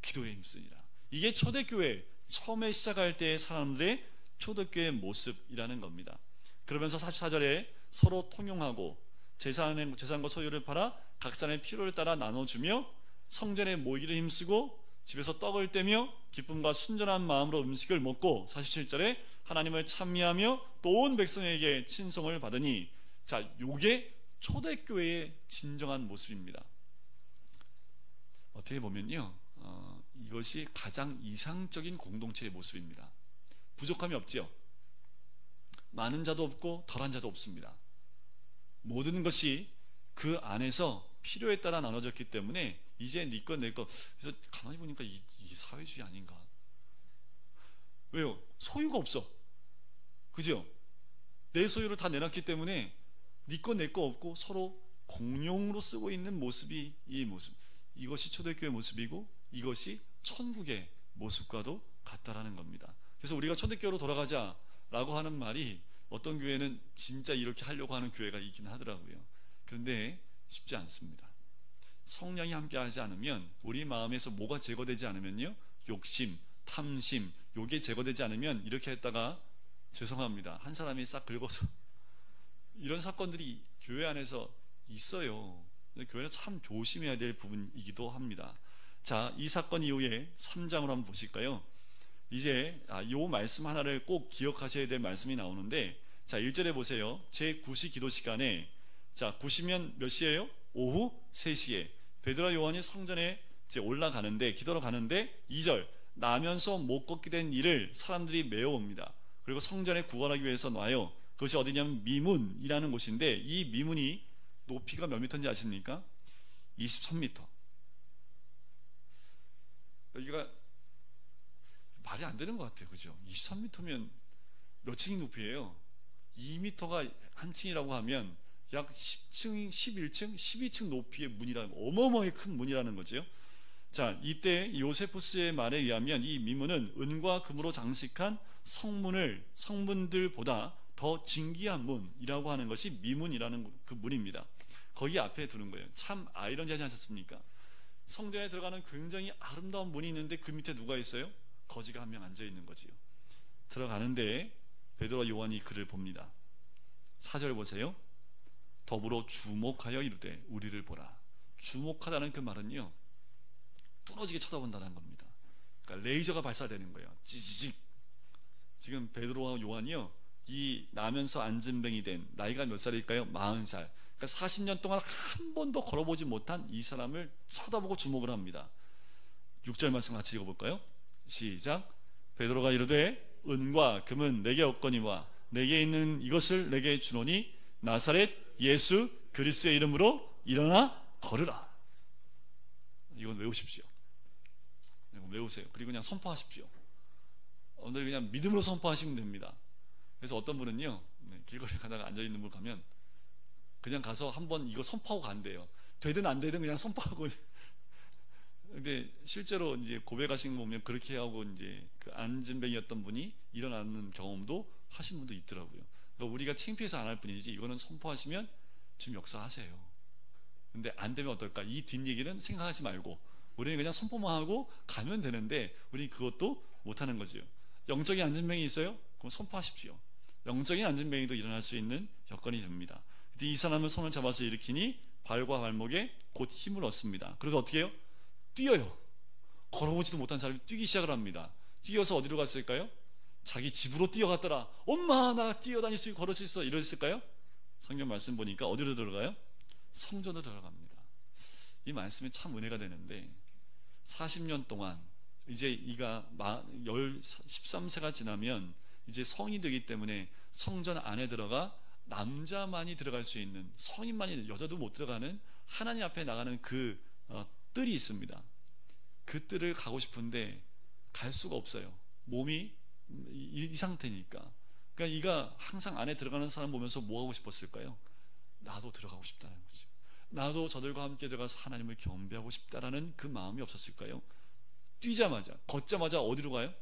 기도에 힘쓰니라. 이게 초대교회 처음에 시작할 때의 사람들의 초대교회의 모습이라는 겁니다. 그러면서 44절에 서로 통용하고 재산과 소유를 팔아 각 사람의 필요를 따라 나눠주며 성전에 모이기를 힘쓰고 집에서 떡을 떼며 기쁨과 순전한 마음으로 음식을 먹고 47절에 하나님을 찬미하며 또 온 백성에게 친송을 받으니, 자, 요게 초대교회의 진정한 모습입니다. 어떻게 보면요, 이것이 가장 이상적인 공동체의 모습입니다. 부족함이 없지요. 많은 자도 없고 덜한 자도 없습니다. 모든 것이 그 안에서 필요에 따라 나눠졌기 때문에 이제 네 것 내 것. 그래서 가만히 보니까 이게 사회주의 아닌가? 왜요? 소유가 없어. 그죠? 내 소유를 다 내놨기 때문에 네 것 내 것 없고 서로 공용으로 쓰고 있는 모습이 이 모습. 이것이 초대교회 모습이고 이것이 천국의 모습과도 같다라는 겁니다. 그래서 우리가 초대교회로 돌아가자라고 하는 말이 어떤 교회는 진짜 이렇게 하려고 하는 교회가 있긴 하더라고요. 그런데 쉽지 않습니다. 성령이 함께하지 않으면, 우리 마음에서 뭐가 제거되지 않으면요, 욕심, 탐심, 요게 제거되지 않으면 이렇게 했다가 죄송합니다, 한 사람이 싹 긁어서 이런 사건들이 교회 안에서 있어요. 교회는 참 조심해야 될 부분이기도 합니다. 자, 이 사건 이후에 3장으로 한번 보실까요? 이제 요 말씀 하나를 꼭 기억하셔야 될 말씀이 나오는데, 자, 1절에 보세요. 제9시 기도 시간에, 자, 9시면 몇 시예요? 오후 3시에 베드로와 요한이 성전에 이제 올라가는데, 기도로 가는데 2절, 나면서 못 걷게 된 이를 사람들이 메어옵니다. 그리고 성전에 구걸하기 위해서 놔요. 그것이 어디냐면 미문이라는 곳인데, 이 미문이 높이가 몇 미터인지 아십니까? 23m. 여기가 말이 안 되는 것 같아요. 그죠? 23m면 몇 층이 높이에요? 2m가 한 층이라고 하면 약 10층, 11층, 12층 높이의 문이라는, 어마어마하게 큰 문이라는 거죠. 자, 이때 요세푸스의 말에 의하면 이 미문은 은과 금으로 장식한 성문들보다 더 진귀한 문이라고 하는 것이 미문이라는 그 문입니다. 거기 앞에 두는 거예요. 참 아이러니하지 않습니까? 성전에 들어가는 굉장히 아름다운 문이 있는데 그 밑에 누가 있어요? 거지가 한 명 앉아 있는 거지요. 들어가는데 베드로와 요한이 그를 봅니다. 4절 보세요. 더불어 주목하여 이르되 우리를 보라. 주목하다는 그 말은요, 뚫어지게 쳐다본다는 겁니다. 그러니까 레이저가 발사되는 거예요. 찌직. 지금 베드로와 요한이요, 이 나면서 안진뱅이 된 나이가 몇 살일까요? 40살. 그러니까 40년 동안 한 번도 걸어보지 못한 이 사람을 쳐다보고 주목을 합니다. 6절 말씀 같이 읽어볼까요? 시작. 베드로가 이르되 은과 금은 내게 없거니와 내게 있는 이것을 내게 주노니 나사렛 예수 그리스도의 이름으로 일어나 걸으라. 이건 외우십시오. 이건 외우세요. 그리고 그냥 선포하십시오. 오늘 그냥 믿음으로 선포하시면 됩니다. 그래서 어떤 분은요, 길거리 가다가 앉아있는 분 가면 그냥 가서 한번 이거 선포하고 간대요. 되든 안 되든 그냥 선포하고. 근데 실제로 이제 고백하신 거 보면 그렇게 하고 이제 그 안진뱅이였던 분이 일어나는 경험도 하신 분도 있더라고요. 그러니까 우리가 창피해서 안 할 뿐이지 이거는 선포하시면 지금 역사하세요. 근데 안 되면 어떨까? 이 뒷얘기는 생각하지 말고 우리는 그냥 선포만 하고 가면 되는데 우리 그것도 못하는 거죠. 영적인 안진뱅이 있어요? 그럼 선포하십시오. 영적인 안진뱅이도 일어날 수 있는 여건이 됩니다. 이 사람은 손을 잡아서 일으키니 발과 발목에 곧 힘을 얻습니다. 그래서 어떻게 해요? 뛰어요. 걸어보지도 못한 사람이 뛰기 시작을 합니다. 뛰어서 어디로 갔을까요? 자기 집으로 뛰어갔더라. 엄마 나 뛰어다닐 수 있고 걸을 수 있어. 이랬을까요? 성경 말씀 보니까 어디로 들어가요? 성전으로 들어갑니다. 이 말씀이 참 은혜가 되는데 40년 동안 이제 이가 13세가 지나면 이제 성이 되기 때문에 성전 안에 들어가 남자만이 들어갈 수 있는, 성인만이, 여자도 못 들어가는 하나님 앞에 나가는 그 뜰이 있습니다. 그 뜰을 가고 싶은데 갈 수가 없어요. 몸이 이 상태니까. 그러니까 이가 항상 안에 들어가는 사람 보면서 뭐 하고 싶었을까요? 나도 들어가고 싶다는 거죠. 나도 저들과 함께 들어가서 하나님을 경배하고 싶다라는 그 마음이 없었을까요? 뛰자마자, 걷자마자 어디로 가요?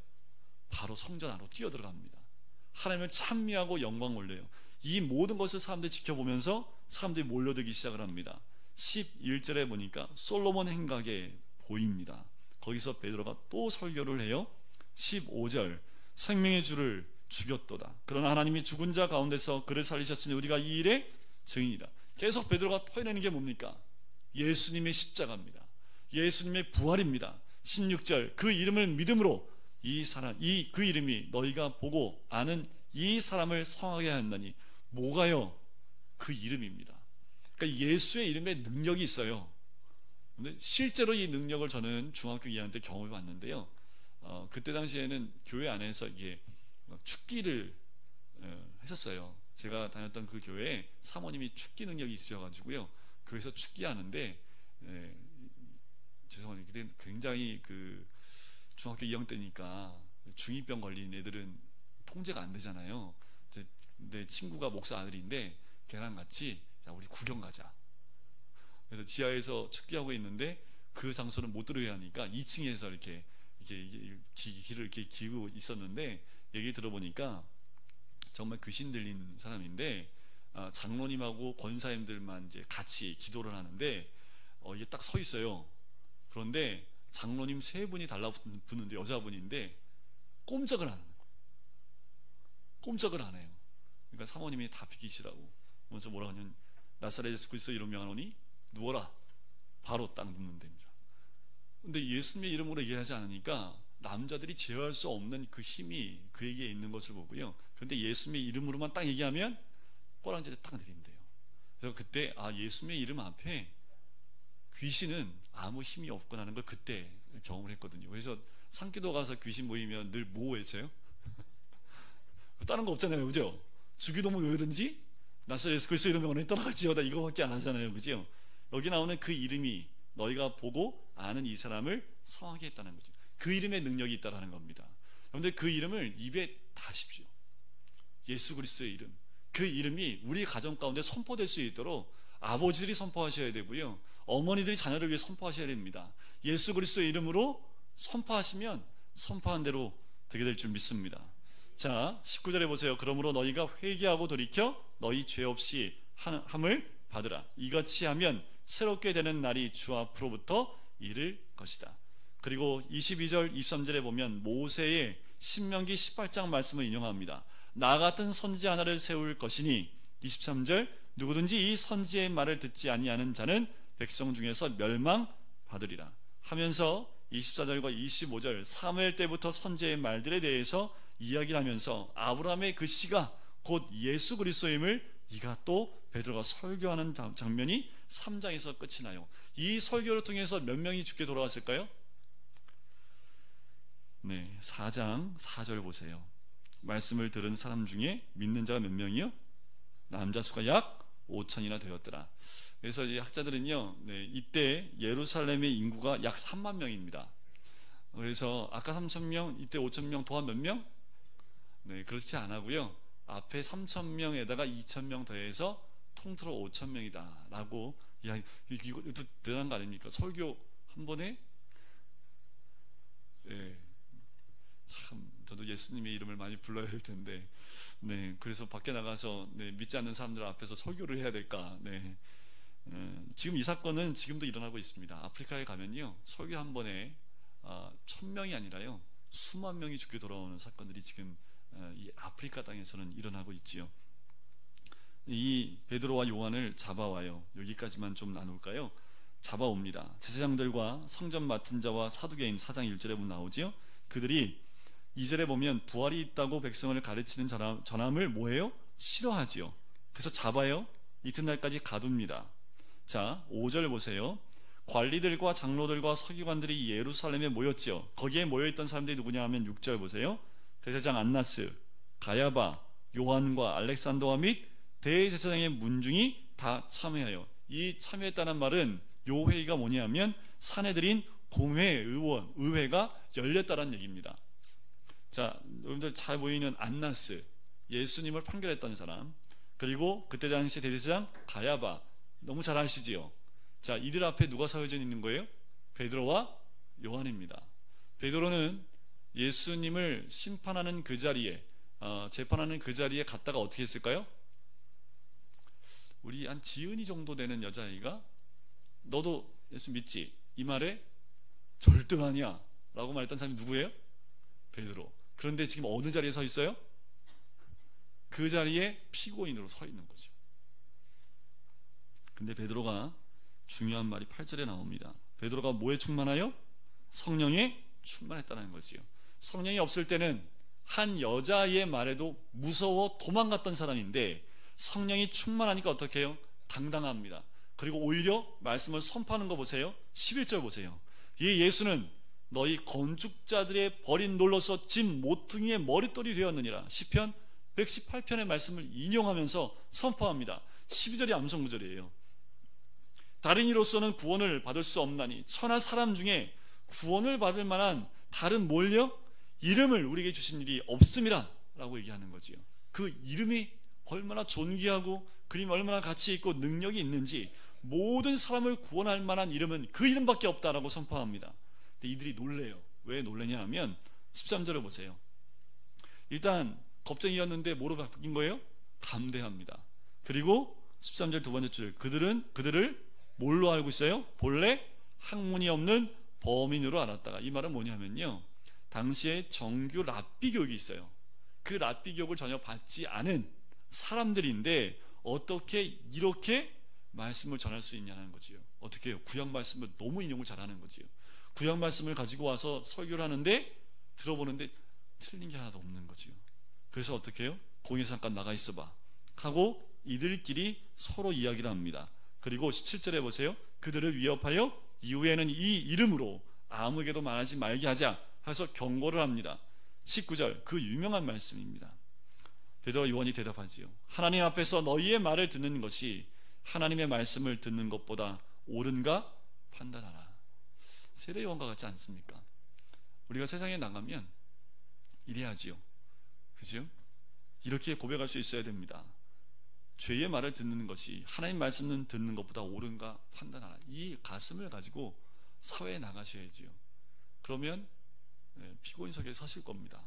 바로 성전 안으로 뛰어 들어갑니다. 하나님을 찬미하고 영광 올려요. 이 모든 것을 사람들이 지켜보면서 사람들이 몰려들기 시작을 합니다. 11절에 보니까 솔로몬 행각에 보입니다. 거기서 베드로가 또 설교를 해요. 15절, 생명의 주를 죽였도다. 그러나 하나님이 죽은 자 가운데서 그를 살리셨으니 우리가 이 일의 증인이다. 계속 베드로가 토해내는 게 뭡니까? 예수님의 십자가입니다. 예수님의 부활입니다. 16절, 그 이름을 믿음으로 이 사람, 그 이름이 너희가 보고 아는 이 사람을 성하게 한다니. 뭐가요? 그 이름입니다. 그러니까 예수의 이름에 능력이 있어요. 근데 실제로 이 능력을 저는 중학교 2학년 때 경험해 봤는데요. 그때 당시에는 교회 안에서 이게 축기를 했었어요. 제가 다녔던 그 교회에 사모님이 축기 능력이 있으셔가지고요. 교회에서 축기 하는데, 죄송합니다. 그때 굉장히 그 중학교 2학년 때니까 중2병 걸린 애들은 통제가 안 되잖아요. 내 친구가 목사 아들인데 걔랑 같이 자 우리 구경 가자. 그래서 지하에서 축기하고 있는데 그 장소는 못 들어가야 하니까 2층에서 이렇게 길을 이렇게 기고 있었는데 얘기 들어보니까 정말 귀신 들린 사람인데 장로님하고 권사님들만 이제 같이 기도를 하는데 이게 딱 서 있어요. 그런데 장로님 3분이 달라붙는데 여자분인데 꼼짝을 안 하는 거예요. 꼼짝을 안 해요. 그러니까 사모님이 다 비키시라고. 먼저 뭐라고 하냐면 나사렛 예수 그리스도 이름 명하노니 누워라. 바로 딱 눕는 됩니다. 근데 예수님의 이름으로 얘기하지 않으니까 남자들이 제어할 수 없는 그 힘이 그에게 있는 것을 보고요. 그런데 예수님의 이름으로만 딱 얘기하면 꼬랑지를 딱 내린대요. 그래서 그때 예수님의 이름 앞에 귀신은 아무 힘이 없구나는 걸 그때 경험을 했거든요. 그래서 산기도 가서 귀신 모이면 늘 뭐 외쳐요? 다른 거 없잖아요, 그죠? 주기도문 외우든지 나사렛 예수 그리스도 이름 명하노니 떠나갈지어다 이거밖에 안 하잖아요, 그죠? 여기 나오는 그 이름이 너희가 보고 아는 이 사람을 성하게 했다는 거죠. 그 이름에 능력이 있다는 겁니다. 여러분들 그 이름을 입에 다십시오. 예수 그리스도의 이름. 그 이름이 우리 가정 가운데 선포될 수 있도록 아버지들이 선포하셔야 되고요. 어머니들이 자녀를 위해 선포하셔야 됩니다. 예수 그리스도의 이름으로 선포하시면 선포한 대로 되게 될 줄 믿습니다. 자, 19절에 보세요. 그러므로 너희가 회개하고 돌이켜 너희 죄 없이 함을 받으라. 이같이 하면 새롭게 되는 날이 주 앞으로부터 이를 것이다. 그리고 22절 23절에 보면 모세의 신명기 18장 말씀을 인용합니다. 나 같은 선지 하나를 세울 것이니 23절 누구든지 이 선지의 말을 듣지 아니하는 자는 백성 중에서 멸망받으리라 하면서 24절과 25절 사무엘 때부터 선지의 말들에 대해서 이야기를 하면서 아브라함의 그 씨가 곧 예수 그리스도임을 이가 또 베드로가 설교하는 장면이 3장에서 끝이 나요. 이 설교를 통해서 몇 명이 죽게 돌아왔을까요? 네, 4장 4절 보세요. 말씀을 들은 사람 중에 믿는 자가 몇 명이요? 남자 수가 약 5천이나 되었더라. 그래서 이 학자들은요, 네, 이때 예루살렘의 인구가 약 3만 명입니다. 그래서 아까 3,000명, 이때 5,000명, 더한 몇 명? 네, 그렇지 않고요. 앞에 3,000명에다가 2,000명 더해서 통틀어 5,000명이다 라고. 야, 이것도 대단한 거 아닙니까? 설교 한 번에. 네, 참 저도 예수님의 이름을 많이 불러야 할 텐데, 네, 그래서 밖에 나가서 네, 믿지 않는 사람들 앞에서 설교를 해야 될까. 네, 지금 이 사건은 지금도 일어나고 있습니다. 아프리카에 가면요, 설교 한 번에 1,000명이 아니라요, 수만 명이 죽게 돌아오는 사건들이 지금 이 아프리카 땅에서는 일어나고 있지요. 이 베드로와 요한을 잡아와요. 여기까지만 좀 나눌까요? 잡아옵니다. 제사장들과 성전 맡은 자와 사두개인 4장 1절에 보면 나오지요. 그들이 2절에 보면 부활이 있다고 백성을 가르치는 전함을 뭐예요? 싫어하지요. 그래서 잡아요. 이튿날까지 가둡니다. 자, 5절 보세요. 관리들과 장로들과 서기관들이 예루살렘에 모였지요. 거기에 모여있던 사람들이 누구냐 하면 6절 보세요. 대제사장 안나스, 가야바, 요한과 알렉산더와 및 대제사장의 문중이 다 참여해요. 이 참여했다는 말은 요 회의가 뭐냐면 사내들인 공회의원, 의회가 열렸다는 얘기입니다. 자, 여러분들 잘 보이는 안나스, 예수님을 판결했던 사람, 그리고 그때 당시 대제사장 가야바, 너무 잘 아시지요? 자, 이들 앞에 누가 서여져 있는 거예요? 베드로와 요한입니다. 베드로는 예수님을 심판하는 그 자리에, 재판하는 그 자리에 갔다가 어떻게 했을까요? 우리 한 지은이 정도 되는 여자아이가 너도 예수 믿지? 이 말에 절대 아니야 라고 말했던 사람이 누구예요? 베드로. 그런데 지금 어느 자리에 서 있어요? 그 자리에 피고인으로 서 있는 거죠. 근데 베드로가 중요한 말이 8절에 나옵니다. 베드로가 뭐에 충만하여? 성령에 충만했다는 거지요. 성령이 없을 때는 한 여자의 말에도 무서워 도망갔던 사람인데, 성령이 충만하니까 어떻게 해요? 당당합니다. 그리고 오히려 말씀을 선포하는 거 보세요. 11절 보세요. 이 예수는 너희 건축자들의 버린 돌로서 집 모퉁이의 머릿돌이 되었느니라. 시편 118편의 말씀을 인용하면서 선포합니다. 12절이 암송구절이에요. 다른 이로서는 구원을 받을 수 없나니 천하 사람 중에 구원을 받을 만한 다른 뭘요? 이름을 우리에게 주신 일이 없음이라 라고 얘기하는 거지요. 그 이름이 얼마나 존귀하고 그림이 얼마나 가치 있고 능력이 있는지, 모든 사람을 구원할 만한 이름은 그 이름밖에 없다라고 선포합니다. 근데 이들이 놀래요. 왜 놀래냐 하면 13절을 보세요. 일단 겁쟁이였는데 뭐로 바뀐 거예요? 담대합니다. 그리고 13절 두 번째 줄, 그들을 뭘로 알고 있어요? 본래 학문이 없는 범인으로 알았다가. 이 말은 뭐냐면요, 당시에 정규 랍비 교육이 있어요. 그 랍비 교육을 전혀 받지 않은 사람들인데 어떻게 이렇게 말씀을 전할 수 있냐는 거지요. 어떻게 해요? 구약 말씀을 너무 인용을 잘하는 거지요. 구약 말씀을 가지고 와서 설교를 하는데 들어보는데 틀린 게 하나도 없는 거지요. 그래서 어떻게 해요? 공회에서 잠깐 나가 있어봐 하고 이들끼리 서로 이야기를 합니다. 그리고 17절에 보세요. 그들을 위협하여 이후에는 이 이름으로 아무에게도 말하지 말게 하자 해서 경고를 합니다. 19절, 그 유명한 말씀입니다. 베드로와 요한이 대답하지요. 하나님 앞에서 너희의 말을 듣는 것이 하나님의 말씀을 듣는 것보다 옳은가 판단하라. 세례 요한과 같지 않습니까? 우리가 세상에 나가면 이래야지요. 그죠? 이렇게 고백할 수 있어야 됩니다. 죄의 말을 듣는 것이 하나님 말씀을 듣는 것보다 옳은가 판단하라. 이 가슴을 가지고 사회에 나가셔야지요. 그러면 피고인석에 서실 겁니다.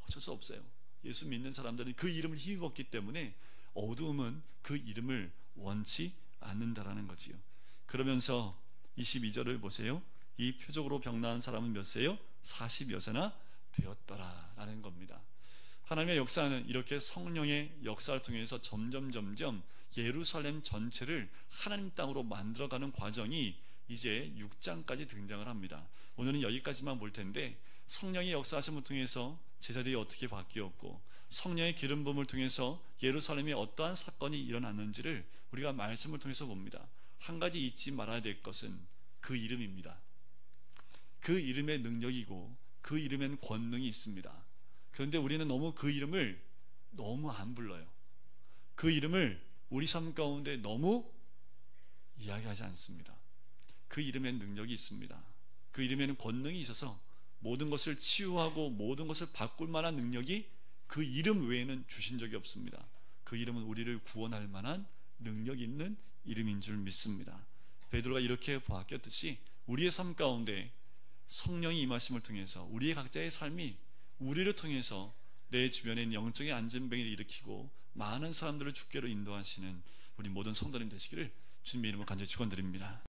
어쩔 수 없어요. 예수 믿는 사람들은 그 이름을 힘입었기 때문에 어두움은 그 이름을 원치 않는다라는 거지요. 그러면서 22절을 보세요. 이 표적으로 병나은 사람은 몇 세요? 40여 세나 되었더라 라는 겁니다. 하나님의 역사는 이렇게 성령의 역사를 통해서 점점 예루살렘 전체를 하나님 땅으로 만들어가는 과정이 이제 6장까지 등장을 합니다. 오늘은 여기까지만 볼 텐데, 성령의 역사하심을 통해서 제자들이 어떻게 바뀌었고 성령의 기름 부음을 통해서 예루살렘에 어떠한 사건이 일어났는지를 우리가 말씀을 통해서 봅니다. 한 가지 잊지 말아야 될 것은 그 이름입니다. 그 이름의 능력이고 그 이름엔 권능이 있습니다. 그런데 우리는 너무 그 이름을 너무 안 불러요. 그 이름을 우리 삶 가운데 너무 이야기하지 않습니다. 그 이름엔 능력이 있습니다. 그 이름에는 권능이 있어서 모든 것을 치유하고 모든 것을 바꿀 만한 능력이 그 이름 외에는 주신 적이 없습니다. 그 이름은 우리를 구원할 만한 능력 있는 이름인 줄 믿습니다. 베드로가 이렇게 보았겠듯이 우리의 삶 가운데 성령이 임하심을 통해서 우리의 각자의 삶이 우리를 통해서 내 주변에 있는 영적인 안전병을 일으키고 많은 사람들을 주께로 인도하시는 우리 모든 성도님 되시기를 주님의 이름으로 간절히 축원드립니다.